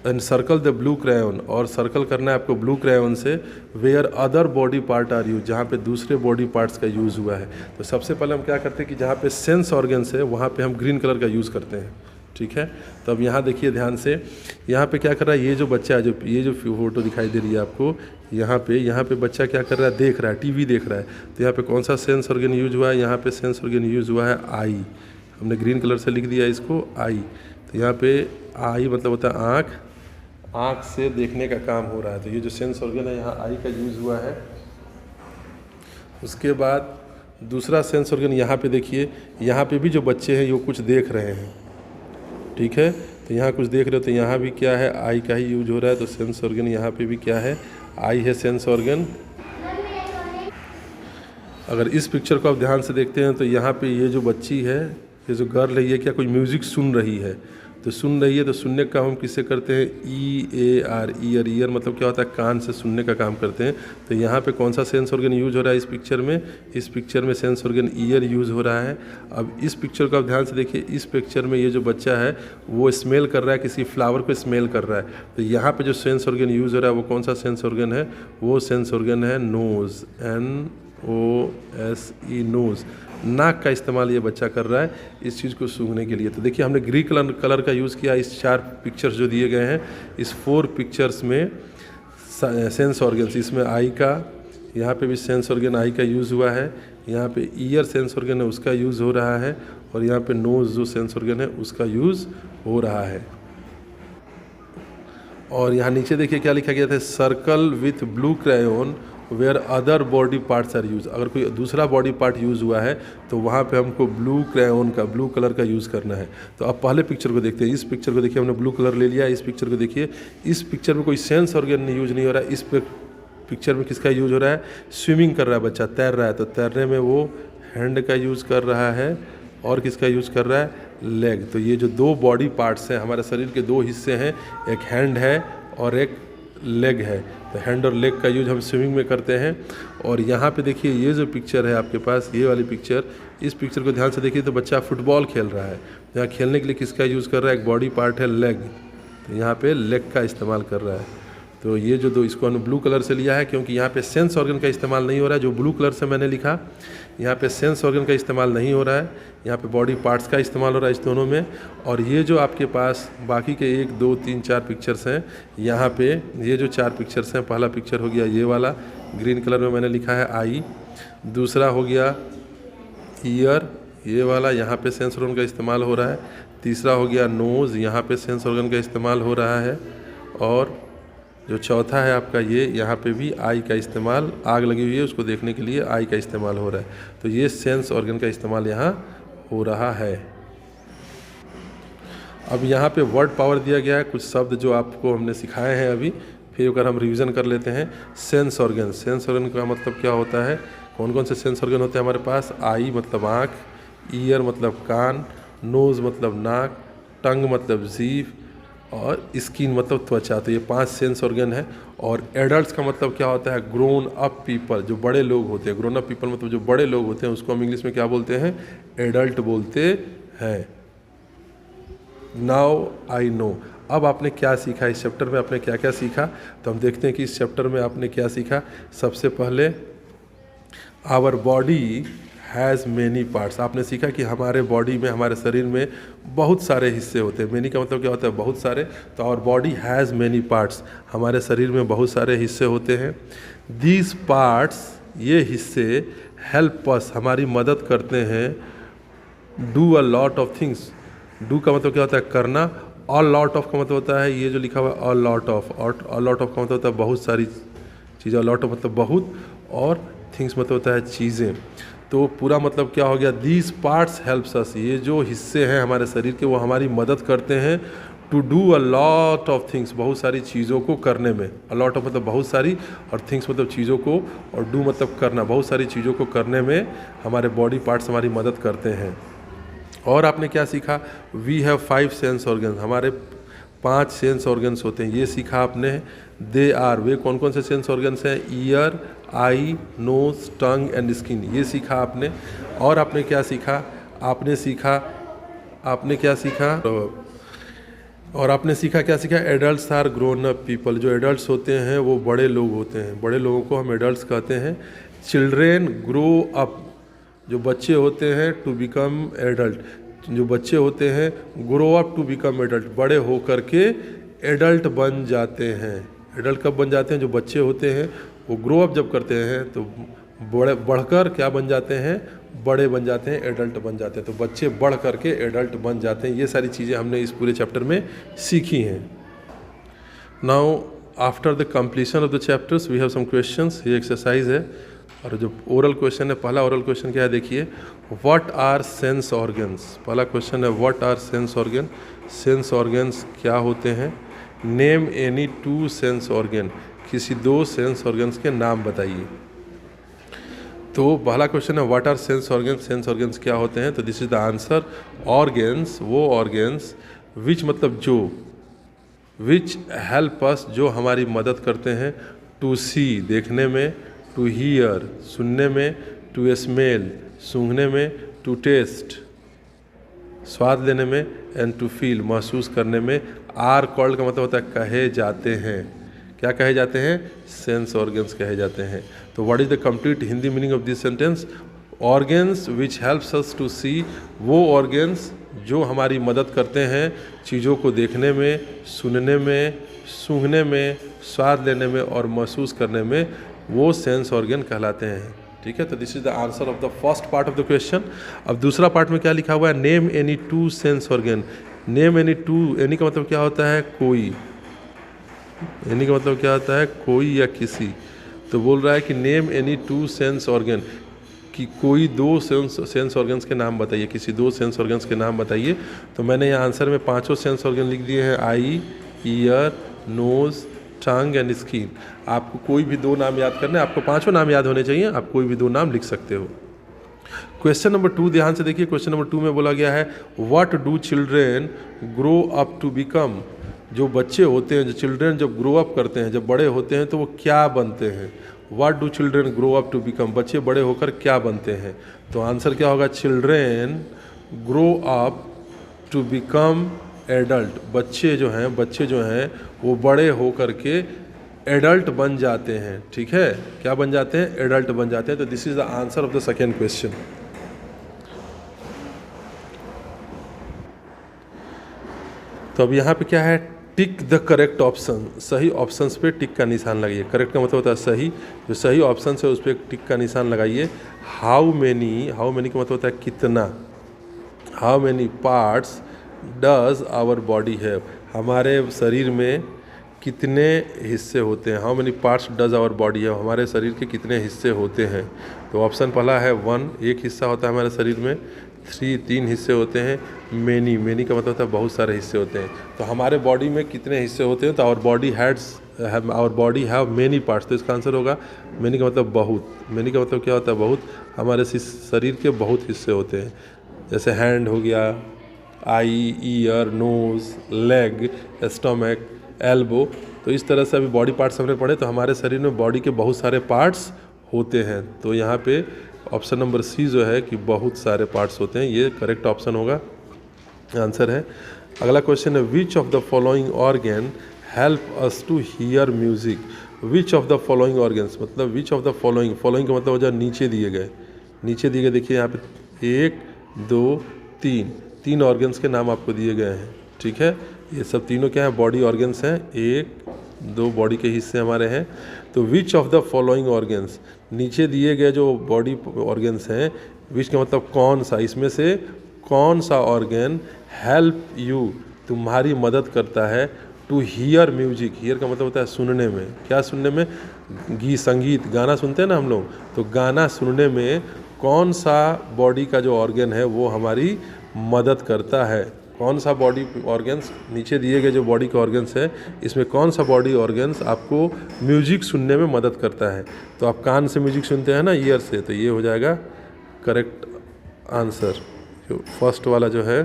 and circle the blue crayon, और सर्कल करना है आपको ब्लू क्रायोन से where other body part are use, जहाँ पे दूसरे बॉडी पार्ट्स का यूज़ हुआ है। तो सबसे पहले हम क्या करते हैं कि जहाँ पे सेंस ऑर्गन्स है वहाँ पे हम ग्रीन कलर का यूज़ करते हैं, ठीक है। तो अब यहाँ देखिए ध्यान से, यहाँ पे क्या कर रहा है, ये जो बच्चा है, ये जो फोटो दिखाई दे रही है आपको, यहाँ पे बच्चा क्या कर रहा है, देख रहा है, टीवी देख रहा है। तो यहाँ पे कौन सा सेंस ऑर्गन यूज हुआ है, यहाँ पे सेंस ऑर्गन यूज हुआ है आई, हमने ग्रीन कलर से लिख दिया इसको आई। तो यहाँ पे आई मतलब होता है आँख, आँख से देखने का काम हो रहा है। तो ये जो सेंस ऑर्गन है यहाँ आई का यूज़ हुआ है। उसके बाद दूसरा सेंस ऑर्गन यहाँ पे देखिए, यहाँ पे भी जो बच्चे हैं वो कुछ देख रहे हैं, ठीक है। तो यहाँ कुछ देख रहे हो, तो यहाँ भी क्या है, आई का ही यूज हो रहा है। तो सेंस ऑर्गन यहाँ पे भी क्या है, आई है सेंस ऑर्गन। अगर इस पिक्चर को आप ध्यान से देखते हैं तो यहाँ पे ये जो बच्ची है, ये जो गर्ल है, ये क्या कोई म्यूज़िक सुन रही है। तो सुन रही है, तो सुनने का काम हम किससे करते हैं, ई ए आर, ईयर। ईयर मतलब क्या होता है, कान से सुनने का काम करते हैं। तो यहाँ पे कौन सा सेंस ऑर्गन यूज हो रहा है इस पिक्चर में, इस पिक्चर में सेंस ऑर्गन ईयर यूज़ हो रहा है। अब इस पिक्चर को आप ध्यान से देखिए, इस पिक्चर में ये जो बच्चा है वो स्मेल कर रहा है, किसी फ्लावर को स्मेल कर रहा है। तो यहाँ पर जो सेंस ऑर्गन यूज़ हो रहा है वो कौन सा सेंस ऑर्गन है, वो सेंस ऑर्गन है नोज़, NOSE, नोज़। नाक का इस्तेमाल ये बच्चा कर रहा है इस चीज़ को सूंघने के लिए। तो देखिए हमने ग्रीन कलर का यूज़ किया इस 4 पिक्चर्स जो दिए गए हैं, इस 4 पिक्चर्स में सेंस ऑर्गन्स, इसमें आई का, यहाँ पे भी सेंस ऑर्गन आई का यूज़ हुआ है, यहाँ पे ईयर सेंस ऑर्गन है उसका यूज़ हो रहा है, और यहाँ पे नोज़ जो सेंस ऑर्गन है उसका यूज़ हो रहा है। और यहाँ नीचे देखिए क्या लिखा गया था, circle with blue crayon where other body parts are use. अगर कोई दूसरा बॉडी पार्ट यूज़ हुआ है तो वहाँ पे हमको ब्लू क्रायोन का, ब्लू कलर का यूज़ करना है। तो अब पहले पिक्चर को देखते हैं, इस पिक्चर को देखिए, हमने ब्लू कलर ले लिया। इस पिक्चर को देखिए, इस पिक्चर में कोई सेंस ऑर्गन यूज नहीं हो रहा है। इस पिक्चर में किसका यूज हो रहा है, स्विमिंग कर रहा है बच्चा, तैर रहा है। तो तैरने में वो हैंड का यूज़ कर रहा है, और किसका यूज़ कर रहा है, लेग। तो ये जो 2 बॉडी पार्ट्स हैं, हमारे शरीर के 2 हिस्से हैं, एक हैंड है और एक लेग है। तो हैंड और लेग का यूज हम स्विमिंग में करते हैं। और यहाँ पे देखिए ये जो पिक्चर है आपके पास, ये वाली पिक्चर, इस पिक्चर को ध्यान से देखिए तो बच्चा फुटबॉल खेल रहा है। यहाँ खेलने के लिए किसका यूज़ कर रहा है, एक बॉडी पार्ट है लेग, तो यहाँ पे लेग का इस्तेमाल कर रहा है। तो ये जो 2, इसको हमने ब्लू कलर से लिया है क्योंकि यहाँ पे सेंस ऑर्गन का इस्तेमाल नहीं हो रहा है। जो ब्लू कलर से मैंने लिखा, यहाँ पे सेंस ऑर्गन का इस्तेमाल नहीं हो रहा है, यहाँ पे बॉडी पार्ट्स का इस्तेमाल हो रहा है इस दोनों में। और ये जो आपके पास बाकी के 1 2 3 4 पिक्चर्स हैं, यहाँ पे ये जो 4 पिक्चर्स हैं, पहला पिक्चर हो गया ये वाला, ग्रीन कलर में मैंने लिखा है आई। दूसरा हो गया ईयर, ये वाला, यहाँ पे सेंस ऑर्गन का इस्तेमाल हो रहा है। तीसरा हो गया नोज़, यहाँ पे सेंस ऑर्गन का इस्तेमाल हो रहा है। और जो चौथा है आपका ये, यहाँ पे भी आई का इस्तेमाल, आग लगी हुई है उसको देखने के लिए आई का इस्तेमाल हो रहा है। तो ये सेंस ऑर्गन का इस्तेमाल यहाँ हो रहा है। अब यहाँ पे वर्ड पावर दिया गया है, कुछ शब्द जो आपको हमने सिखाए हैं अभी, फिर अगर हम रिवीजन कर लेते हैं। सेंस ऑर्गन, सेंस ऑर्गन का मतलब क्या होता है, कौन कौन से सेंस ऑर्गन होते हैं हमारे पास, आई मतलब आँख, ईयर मतलब कान, नोज़ मतलब नाक, टंग मतलब जीभ, और स्किन मतलब त्वचा। तो ये 5 सेंस ऑर्गन है। और एडल्ट्स का मतलब क्या होता है, ग्रोन अप पीपल, जो बड़े लोग होते हैं। ग्रोन अप पीपल मतलब जो बड़े लोग होते हैं, उसको हम इंग्लिश में क्या बोलते हैं, एडल्ट बोलते हैं। Now I know. अब आपने क्या सीखा इस चैप्टर में, आपने क्या क्या सीखा, तो हम देखते हैं कि इस चैप्टर में आपने क्या सीखा। सबसे पहले our body has many parts. आपने सीखा कि हमारे बॉडी में, हमारे शरीर में बहुत सारे हिस्से होते हैं। मैनी का मतलब क्या होता है, बहुत सारे। तो our body has many parts, हमारे शरीर में बहुत सारे हिस्से होते हैं। दीज पार्ट्स, ये हिस्से, हेल्प अस, हमारी मदद करते हैं, do a lot of things. Do का मतलब क्या होता है, करना। ऑल लॉट ऑफ का मतलब होता है, ये जो लिखा हुआ है ऑल लॉट ऑफ, और ऑल लॉट ऑफ का मतलब होता है बहुत सारी चीज़ें। ऑल लॉट ऑफ मतलब बहुत, और थिंग्स मतलब होता है चीज़ें। तो पूरा मतलब क्या हो गया, दीज पार्ट्स हेल्प्स अस, ये जो हिस्से हैं हमारे शरीर के वो हमारी मदद करते हैं, to do a lot of things, बहुत सारी चीज़ों को करने में। अ लॉट ऑफ मतलब बहुत सारी, और थिंग्स मतलब चीज़ों को, और डू मतलब करना, बहुत सारी चीज़ों को करने में हमारे बॉडी पार्ट्स हमारी मदद करते हैं। और आपने क्या सीखा, वी हैव 5 सेंस ऑर्गन्स, हमारे 5 सेंस ऑर्गन्स होते हैं, ये सीखा आपने। दे आर, वे कौन कौन से सेंस ऑर्गन्स हैं, ear, eye, nose, tongue and skin, ये सीखा आपने। और आपने क्या सीखा, आपने क्या सीखा, और आपने सीखा, क्या सीखा? Adults are grown up people. जो एडल्ट्स होते हैं वो बड़े लोग होते हैं, बड़े लोगों को हम एडल्ट्स कहते हैं। चिल्ड्रेन ग्रो अप, जो बच्चे होते हैं, टू बिकम एडल्ट। जो बच्चे होते हैं grow up to become adult, बड़े हो करके एडल्ट बन जाते हैं। एडल्ट कब बन जाते हैं? जो बच्चे होते हैं वो ग्रो अप जब करते हैं तो बड़े बढ़कर क्या बन जाते हैं? बड़े बन जाते हैं, एडल्ट बन जाते हैं। तो बच्चे बढ़ करके एडल्ट बन जाते हैं। ये सारी चीज़ें हमने इस पूरे चैप्टर में सीखी हैं। Now after the completion of the chapters we have some questions. ये एक्सरसाइज है और जो ओरल क्वेश्चन है, पहला ओरल क्वेश्चन क्या है देखिए, व्हाट आर सेंस ऑर्गन्स। पहला क्वेश्चन है what are sense organ. Sense organs क्या होते हैं? Name any two sense organ, किसी दो सेंस ऑर्गन्स के नाम बताइए। तो पहला क्वेश्चन है what are sense organs. Sense organs क्या होते हैं? तो this is the answer. Organs, वो ऑर्गन्स विच मतलब जो, विच हेल्प अस जो हमारी मदद करते हैं, टू सी देखने में, टू हियर सुनने में, टू स्मेल सूंघने में, टू टेस्ट स्वाद लेने में, एंड टू फील महसूस करने में। आर कॉल्ड का मतलब होता है कहे जाते हैं। क्या कहे जाते हैं? सेंस ऑर्गन्स कहे जाते हैं। तो what is the complete Hindi meaning of this sentence? Organs which helps us to see, वो ऑर्गन्स जो हमारी मदद करते हैं चीज़ों को देखने में, सुनने में, सूंघने में, स्वाद लेने में और महसूस करने में, वो सेंस ऑर्गन कहलाते हैं। ठीक है, तो this is the answer of the first part of the question. अब दूसरा पार्ट में क्या लिखा हुआ है? Name any two sense organ. Name any to, any का मतलब क्या होता है? कोई। एनी का मतलब क्या होता है? कोई या किसी। तो बोल रहा है कि name any two sense organ, कि कोई दो सेंस ऑर्गन्स के नाम बताइए, किसी दो सेंस ऑर्गन्स के नाम बताइए। तो मैंने यहाँ आंसर में पांचों सेंस ऑर्गन लिख दिए हैं, eye, ear, nose, tongue and skin. आपको कोई भी दो नाम याद करने, आपको पांचों नाम याद होने चाहिए, आप कोई भी दो नाम लिख सकते हो। क्वेश्चन नंबर 2 ध्यान से देखिए। क्वेश्चन नंबर 2 में बोला गया है what do children grow up to become. जो बच्चे होते हैं, जो चिल्ड्रेन जब ग्रो अप करते हैं, जब बड़े होते हैं तो वो क्या बनते हैं? What do children grow up to become, बच्चे बड़े होकर क्या बनते हैं? तो आंसर क्या होगा? Children grow up to become adult. बच्चे जो हैं वो बड़े होकर के एडल्ट बन जाते हैं। ठीक है, क्या बन जाते हैं? एडल्ट बन जाते हैं। तो this is the answer of the second question. तो अब यहाँ पे क्या है? Tick the correct option. सही ऑप्शंस पे टिक का निशान लगाइए। करेक्ट का मतलब होता है सही। जो सही ऑप्शन है उस पर टिक का निशान लगाइए। हाउ मेनी, हाउ मेनी का मतलब होता है कितना। How many parts does our body have, हमारे शरीर में कितने हिस्से होते हैं। How many parts does our body have, हमारे शरीर के कितने हिस्से होते हैं। तो ऑप्शन पहला है 1, एक हिस्सा होता है हमारे शरीर में। 3, 3 हिस्से होते हैं। मेनी, मेनी का मतलब होता है बहुत सारे हिस्से होते हैं। तो हमारे बॉडी में कितने हिस्से होते हैं? तो our body have many parts. तो इसका आंसर होगा मेनी का मतलब बहुत। मेनी का मतलब क्या होता है? बहुत। हमारे शरीर के बहुत हिस्से होते हैं, जैसे हैंड हो गया, eye, ear, nose, leg, stomach, elbow. तो इस तरह से अभी बॉडी पार्ट्स हमने पढ़े। तो हमारे शरीर में बॉडी के बहुत सारे पार्ट्स होते हैं। तो यहाँ पे ऑप्शन नंबर सी जो है कि बहुत सारे पार्ट्स होते हैं, ये करेक्ट ऑप्शन होगा, आंसर है। अगला क्वेश्चन है which of the following organ help us to hear music. Which of the following organs मतलब which of the following, following का मतलब हो जाए नीचे दिए गए। नीचे दिए गए देखिए यहाँ पे 1, 2, 3 ऑर्गन्स के नाम आपको दिए गए हैं। ठीक है, ये सब तीनों क्या है? बॉडी ऑर्गन्स हैं। 1, 2 बॉडी के हिस्से हमारे हैं। तो विच ऑफ द फॉलोइंग ऑर्गन्स, नीचे दिए गए जो बॉडी ऑर्गन्स हैं, विच का मतलब कौन सा, इसमें से कौन सा ऑर्गन हेल्प यू, तुम्हारी मदद करता है, टू हियर म्यूजिक। हियर का मतलब होता है सुनने में। क्या सुनने में? संगीत, गाना सुनते हैं ना हम लोग, तो गाना सुनने में कौन सा बॉडी का जो ऑर्गन है वो हमारी मदद करता है। कौन सा बॉडी ऑर्गन्स, नीचे दिए गए जो बॉडी के ऑर्गन्स है, इसमें कौन सा बॉडी ऑर्गन्स आपको म्यूजिक सुनने में मदद करता है। तो आप कान से म्यूजिक सुनते हैं ना, ईयर से, तो ये हो जाएगा करेक्ट आंसर। जो फर्स्ट वाला जो है,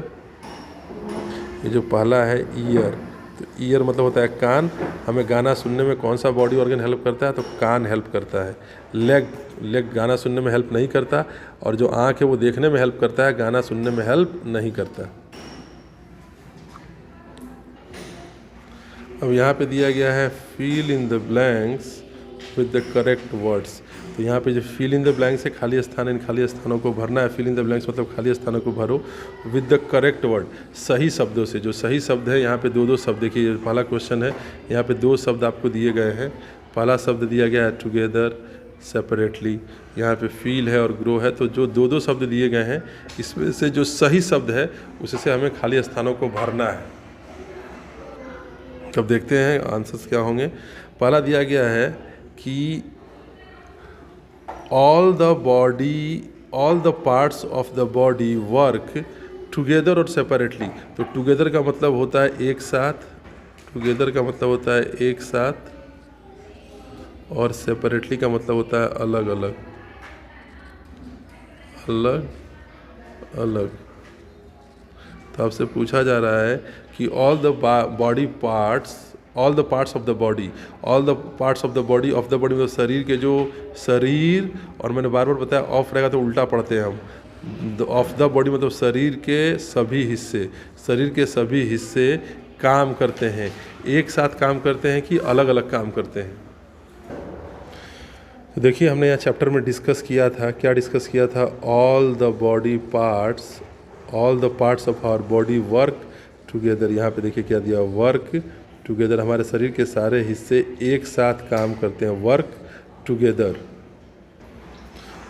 ये जो पहला है ईयर, तो ईयर मतलब होता है कान। हमें गाना सुनने में कौन सा बॉडी ऑर्गन हेल्प करता है? तो कान हेल्प करता है। लेग गाना सुनने में हेल्प नहीं करता, और जो आँख है वो देखने में हेल्प करता है, गाना सुनने में हेल्प नहीं करता। अब यहाँ पे दिया गया है fill in the blanks with the correct words. तो यहाँ पे जो फिल इन द ब्लैंक्स है खाली स्थान, इन खाली स्थानों को भरना है। फिल इन द ब्लैंक्स मतलब खाली स्थानों को भरो विद द करेक्ट वर्ड, सही शब्दों से। जो सही शब्द है यहाँ पे दो दो शब्द, देखिए पहला क्वेश्चन है, यहाँ पे दो शब्द आपको दिए गए हैं। पहला शब्द दिया गया है टुगेदर, सेपरेटली, यहाँ पे फील है और ग्रो है। तो जो दो दो शब्द दिए गए हैं इसमें से जो सही शब्द है उससे हमें खाली स्थानों को भरना है। अब देखते हैं आंसर्स क्या होंगे। पहला दिया गया है कि all the parts of the body work together और सेपरेटली। तो टुगेदर का मतलब होता है एक साथ, टुगेदर का मतलब होता है एक साथ, और सेपरेटली का मतलब होता है अलग अलग, अलग अलग। तो आपसे पूछा जा रहा है कि all the parts of the body, all the parts of the body, of the body मतलब शरीर के जो शरीर, और मैंने बार बार बताया ऑफ रहेगा तो उल्टा पढ़ते हैं हम। ऑफ द बॉडी मतलब शरीर के सभी हिस्से, शरीर के सभी हिस्से काम करते हैं, एक साथ काम करते हैं कि अलग अलग काम करते हैं। तो देखिए हमने यहाँ चैप्टर में डिस्कस किया था, क्या डिस्कस किया था, all the parts of our body work together. यहाँ पे देखिए क्या दिया, वर्क टुगेदर, हमारे शरीर के सारे हिस्से एक साथ काम करते हैं, वर्क टुगेदर।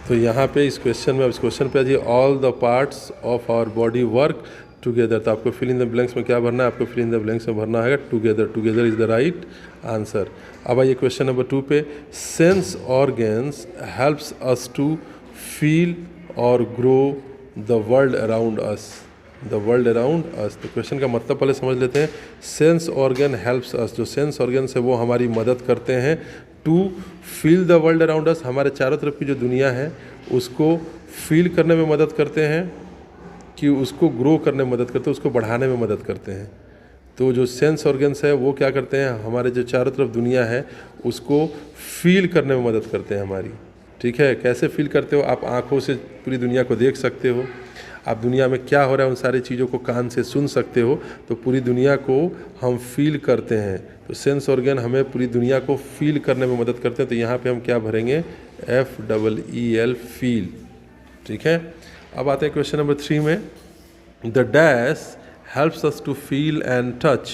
तो यहाँ पे इस क्वेश्चन में, अब इस क्वेश्चन पे आइए, all the parts of our body work together. तो आपको फिल इन द ब्लैंक्स में क्या भरना है, आपको फिल इन द ब्लैंक्स में भरना है together, together is the right answer. अब आइए क्वेश्चन नंबर 2 पे, sense organs helps us to feel और grow the world around us, the world around us. तो क्वेश्चन का मतलब पहले समझ लेते हैं। सेंस ऑर्गन हेल्प्स अस, जो सेंस ऑर्गन है वो हमारी मदद करते हैं to feel the world around us, हमारे चारों तरफ की जो दुनिया है उसको फील करने में मदद करते हैं, कि उसको ग्रो करने में मदद करते हैं, उसको बढ़ाने में मदद करते हैं। तो जो सेंस ऑर्गन्स है वो क्या करते हैं, हमारे जो चारों तरफ दुनिया है उसको फील करने में मदद करते हैं हमारी। ठीक है, कैसे फील करते हो, आप आँखों से पूरी दुनिया को देख सकते हो, आप दुनिया में क्या हो रहा है उन सारी चीज़ों को कान से सुन सकते हो, तो पूरी दुनिया को हम फील करते हैं। तो सेंस ऑर्गन हमें पूरी दुनिया को फील करने में मदद करते हैं। तो यहाँ पे हम क्या भरेंगे, FEEL, फील। ठीक है, अब आते हैं क्वेश्चन नंबर 3 में, the dash helps us to feel and touch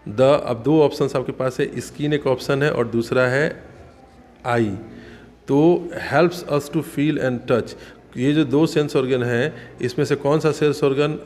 the. अब दो ऑप्शंस आपके पास है, स्किन एक ऑप्शन है और दूसरा है आई। तो helps us to feel and touch, ये जो दो सेंस ऑर्गन हैं इसमें से कौन सा सेंस ऑर्गन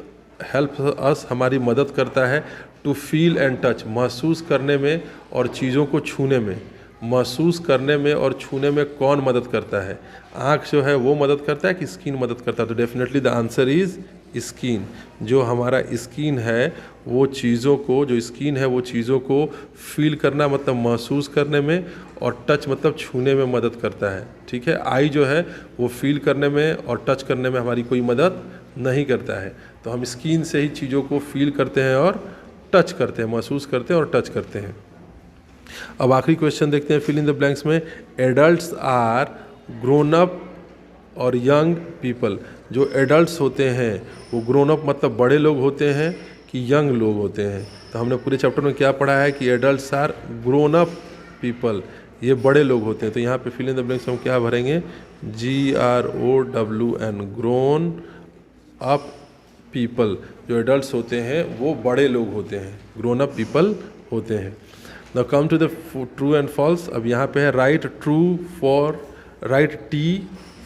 हेल्प अस, हमारी मदद करता है टू फील एंड टच, महसूस करने में और चीज़ों को छूने में। महसूस करने में और छूने में कौन मदद करता है, आँख जो है वो मदद करता है कि स्किन मदद करता है। तो definitely the answer is skin. जो हमारा स्किन है वो चीज़ों को, जो स्किन है वो चीज़ों को फील करना मतलब महसूस करने में, और टच मतलब छूने में मदद करता है। ठीक है, आई जो है वो फील करने में और टच करने में हमारी कोई मदद नहीं करता है। तो हम स्किन से ही चीज़ों को फील करते हैं और टच करते हैं, महसूस करते हैं और टच करते हैं। अब आखिरी क्वेश्चन देखते हैं फिल इन द ब्लैंक्स में, एडल्ट्स आर ग्रोन अप और यंग पीपल। जो एडल्ट्स होते हैं वो ग्रोन अप मतलब बड़े लोग होते हैं कि यंग लोग होते हैं। तो हमने पूरे चैप्टर में क्या पढ़ा है कि adults are grown up people, ये बड़े लोग होते हैं। तो यहाँ पे फिल इन द ब्लैंक्स हम क्या भरेंगे, GROWN, ग्रोन अप पीपल। जो एडल्ट्स होते हैं वो बड़े लोग होते हैं, ग्रोन अप पीपल होते हैं। Now come to the true and false. अब यहाँ पे है राइट T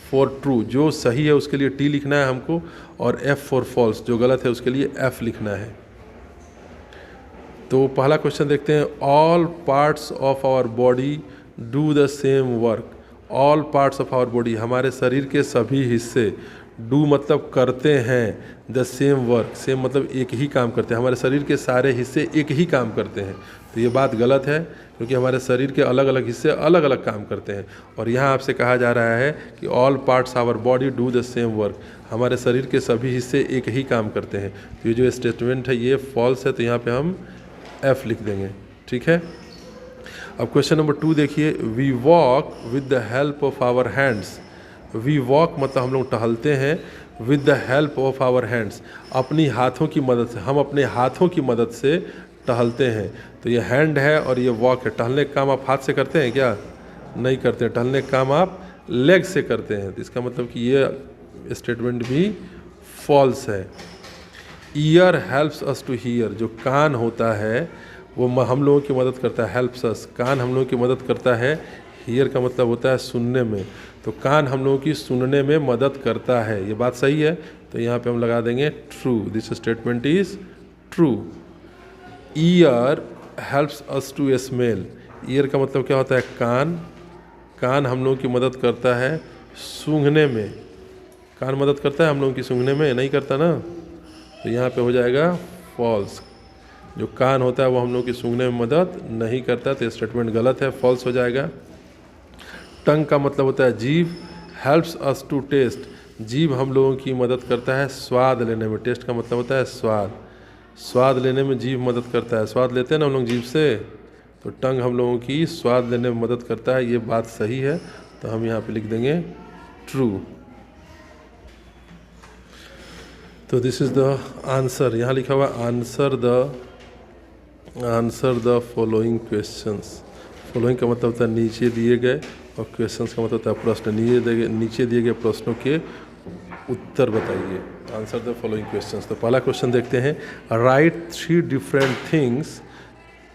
फॉर ट्रू, जो सही है उसके लिए T लिखना है हमको, और F फॉर फॉल्स, जो गलत है उसके लिए F लिखना है। तो पहला क्वेश्चन देखते हैं, all parts of our body do the same work. All parts of our body, हमारे शरीर के सभी हिस्से, डू मतलब करते हैं, द सेम वर्क, सेम मतलब एक ही काम करते हैं, हमारे शरीर के सारे हिस्से एक ही काम करते हैं। तो ये बात गलत है, क्योंकि हमारे शरीर के अलग अलग हिस्से अलग अलग काम करते हैं। और यहाँ आपसे कहा जा रहा है कि all parts our body do the same work, हमारे शरीर के सभी हिस्से एक ही काम करते हैं। तो ये जो स्टेटमेंट है ये फॉल्स है, तो यहाँ पे हम F लिख देंगे। ठीक है, अब क्वेश्चन नंबर 2 देखिए, we walk with the help of our hands. We walk मतलब हम लोग टहलते हैं, with the help of our hands, अपनी हाथों की मदद से, हम अपने हाथों की मदद से टहलते हैं। तो ये हैंड है और ये वॉक है। टहलने का काम आप हाथ से करते हैं क्या? नहीं करते हैं। टहलने का काम आप लेग से करते हैं। तो इसका मतलब कि ये स्टेटमेंट भी फॉल्स है। Ear helps us to hear, जो कान होता है वो हम लोगों की मदद करता है। हेल्प्स अस, कान हम लोगों की मदद करता है। हीयर का मतलब होता है सुनने में, तो कान हम लोगों की सुनने में मदद करता है। ये बात सही है, तो यहाँ पे हम लगा देंगे true. This statement is true. Ear helps us to smell, ear का मतलब क्या होता है? कान। कान हम लोगों की मदद करता है सूंघने में। कान मदद करता है हम लोगों की सूंघने में? नहीं करता ना, तो यहाँ पे हो जाएगा फॉल्स। जो कान होता है वो हम लोगों की सूंघने में मदद नहीं करता, तो ये स्टेटमेंट गलत है, फॉल्स हो जाएगा। टंग का मतलब होता है जीभ। हेल्प्स अस टू टेस्ट, जीभ हम लोगों की मदद करता है स्वाद लेने में। टेस्ट का मतलब होता है स्वाद। स्वाद लेने में जीभ मदद करता है। स्वाद लेते हैं ना हम लोग जीभ से, तो टंग हम लोगों की स्वाद लेने में मदद करता है। ये बात सही है, तो हम यहाँ पे लिख देंगे ट्रू। तो दिस इज द आंसर। यहाँ लिखा हुआ answer the following questions. Following का मतलब होता है नीचे दिए गए, और क्वेश्चंस का मतलब होता है प्रश्न। नीचे दिए गए प्रश्नों के उत्तर बताइए। Answer the following questions. तो पहला क्वेश्चन देखते हैं। राइट 3 डिफरेंट थिंग्स,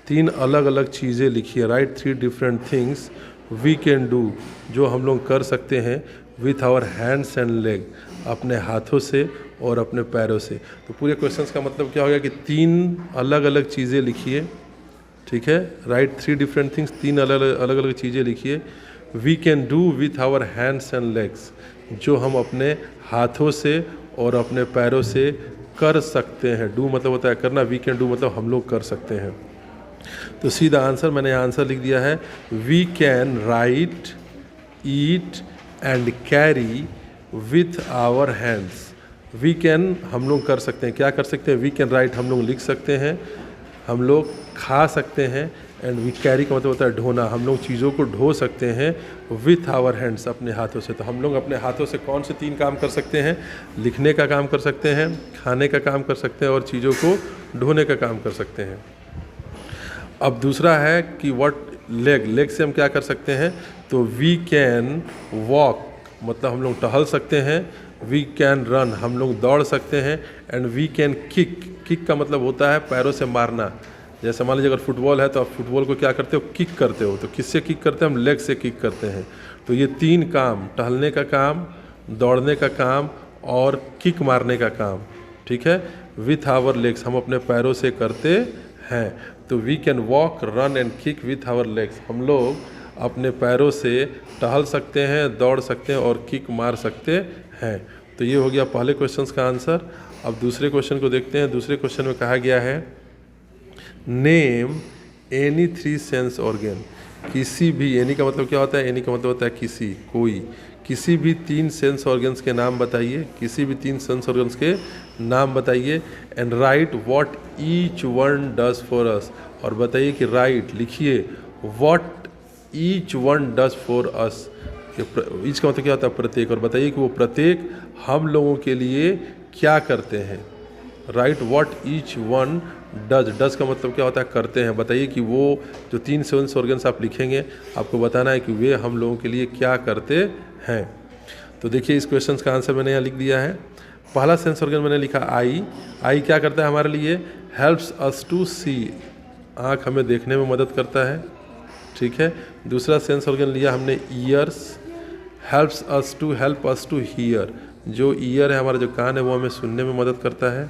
3 अलग अलग चीज़ें लिखिए। Write 3 different things we can do, जो हम लोग कर सकते हैं with our hands and leg, अपने हाथों से और अपने पैरों से। तो पूरे क्वेश्चंस का मतलब क्या हो गया कि 3 अलग अलग चीज़ें लिखिए। ठीक है, राइट 3 डिफरेंट थिंग्स, 3 अलग अलग चीज़ें लिखिए। We can do with our hands and legs, जो हम अपने हाथों से और अपने पैरों से कर सकते हैं। डू मतलब होता है करना, वी कैन डू मतलब हम लोग कर सकते हैं। तो सीधा आंसर, मैंने आंसर लिख दिया है। We can write, eat and carry with our hands. We can हम लोग कर सकते हैं, क्या कर सकते हैं? वी कैन राइट हम लोग लिख सकते हैं, हम लोग खा सकते हैं, एंड वी कैरी का मतलब होता है ढोना, हम लोग चीज़ों को ढो सकते हैं विथ आवर हैंड्स, अपने हाथों से। तो हम लोग अपने हाथों से कौन से 3 काम कर सकते हैं? लिखने का काम कर सकते हैं, खाने का काम कर सकते हैं, और चीज़ों को ढोने का काम कर सकते हैं। अब दूसरा है कि व्हाट लेग से हम क्या कर सकते हैं? तो वी कैन वॉक, मतलब हम लोग टहल सकते हैं। वी कैन रन, हम लोग दौड़ सकते हैं। एंड वी कैन किक का मतलब होता है पैरों से मारना। जैसे मान लीजिए अगर फुटबॉल है तो आप फुटबॉल को क्या करते हो? किक करते हो। तो किससे किक करते हैं? हम लेग से किक करते हैं। तो ये 3 काम, टहलने का काम, दौड़ने का काम और किक मारने का काम, ठीक है, विथ आवर लेग्स, हम अपने पैरों से करते हैं। तो we can walk, run and kick with our legs, हम लोग अपने पैरों से टहल सकते हैं, दौड़ सकते हैं और किक मार सकते हैं। तो ये हो गया पहले क्वेश्चन का आंसर। अब दूसरे क्वेश्चन को देखते हैं। दूसरे क्वेश्चन में कहा गया है नेम एनी 3 सेंस ऑर्गन, किसी भी, एनी का मतलब क्या होता है? एनी का मतलब होता है किसी, कोई, किसी भी 3 सेंस ऑर्गन्स के नाम बताइए। किसी भी 3 सेंस ऑर्गन्स के नाम बताइए। And right what each one does for us, और बताइए कि राइट लिखिए what each one does for us. Each का मतलब क्या होता है? प्रत्येक, और बताइए कि वो प्रत्येक हम लोगों के लिए क्या करते हैं। Right what each one does का मतलब क्या होता है? करते हैं। बताइए कि वो जो 3 सेंस ऑर्गन्स आप लिखेंगे, आपको बताना है कि वे हम लोगों के लिए क्या करते हैं। तो देखिए इस क्वेश्चन का आंसर मैंने यहाँ लिख दिया है। पहला सेंस ऑर्गन मैंने लिखा आई क्या करता है हमारे लिए? हेल्प्स अस टू सी, आँख हमें देखने में मदद करता है, ठीक है। दूसरा सेंस ऑर्गन लिया हमने ears, help us to hear, जो ईयर है हमारा जो कान है वो हमें सुनने में मदद करता है।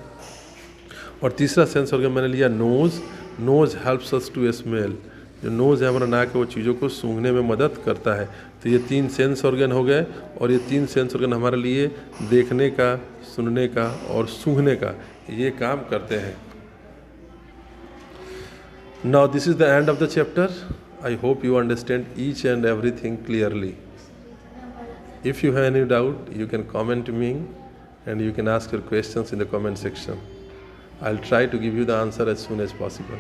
और तीसरा सेंस ऑर्गन मैंने लिया nose helps us to smell, जो नोज़ है हमारा नाक है वो चीज़ों को सूंघने में मदद करता है। तो ये 3 सेंस ऑर्गन हो गए, और ये 3 सेंस ऑर्गन हमारे लिए देखने का, सुनने का और सूंघने का ये काम करते हैं। Now this is the end of the chapter. I hope you understand each and everything clearly. If you have any doubt, you can comment me and you can ask your questions in the comment section. I'll try to give you the answer as soon as possible.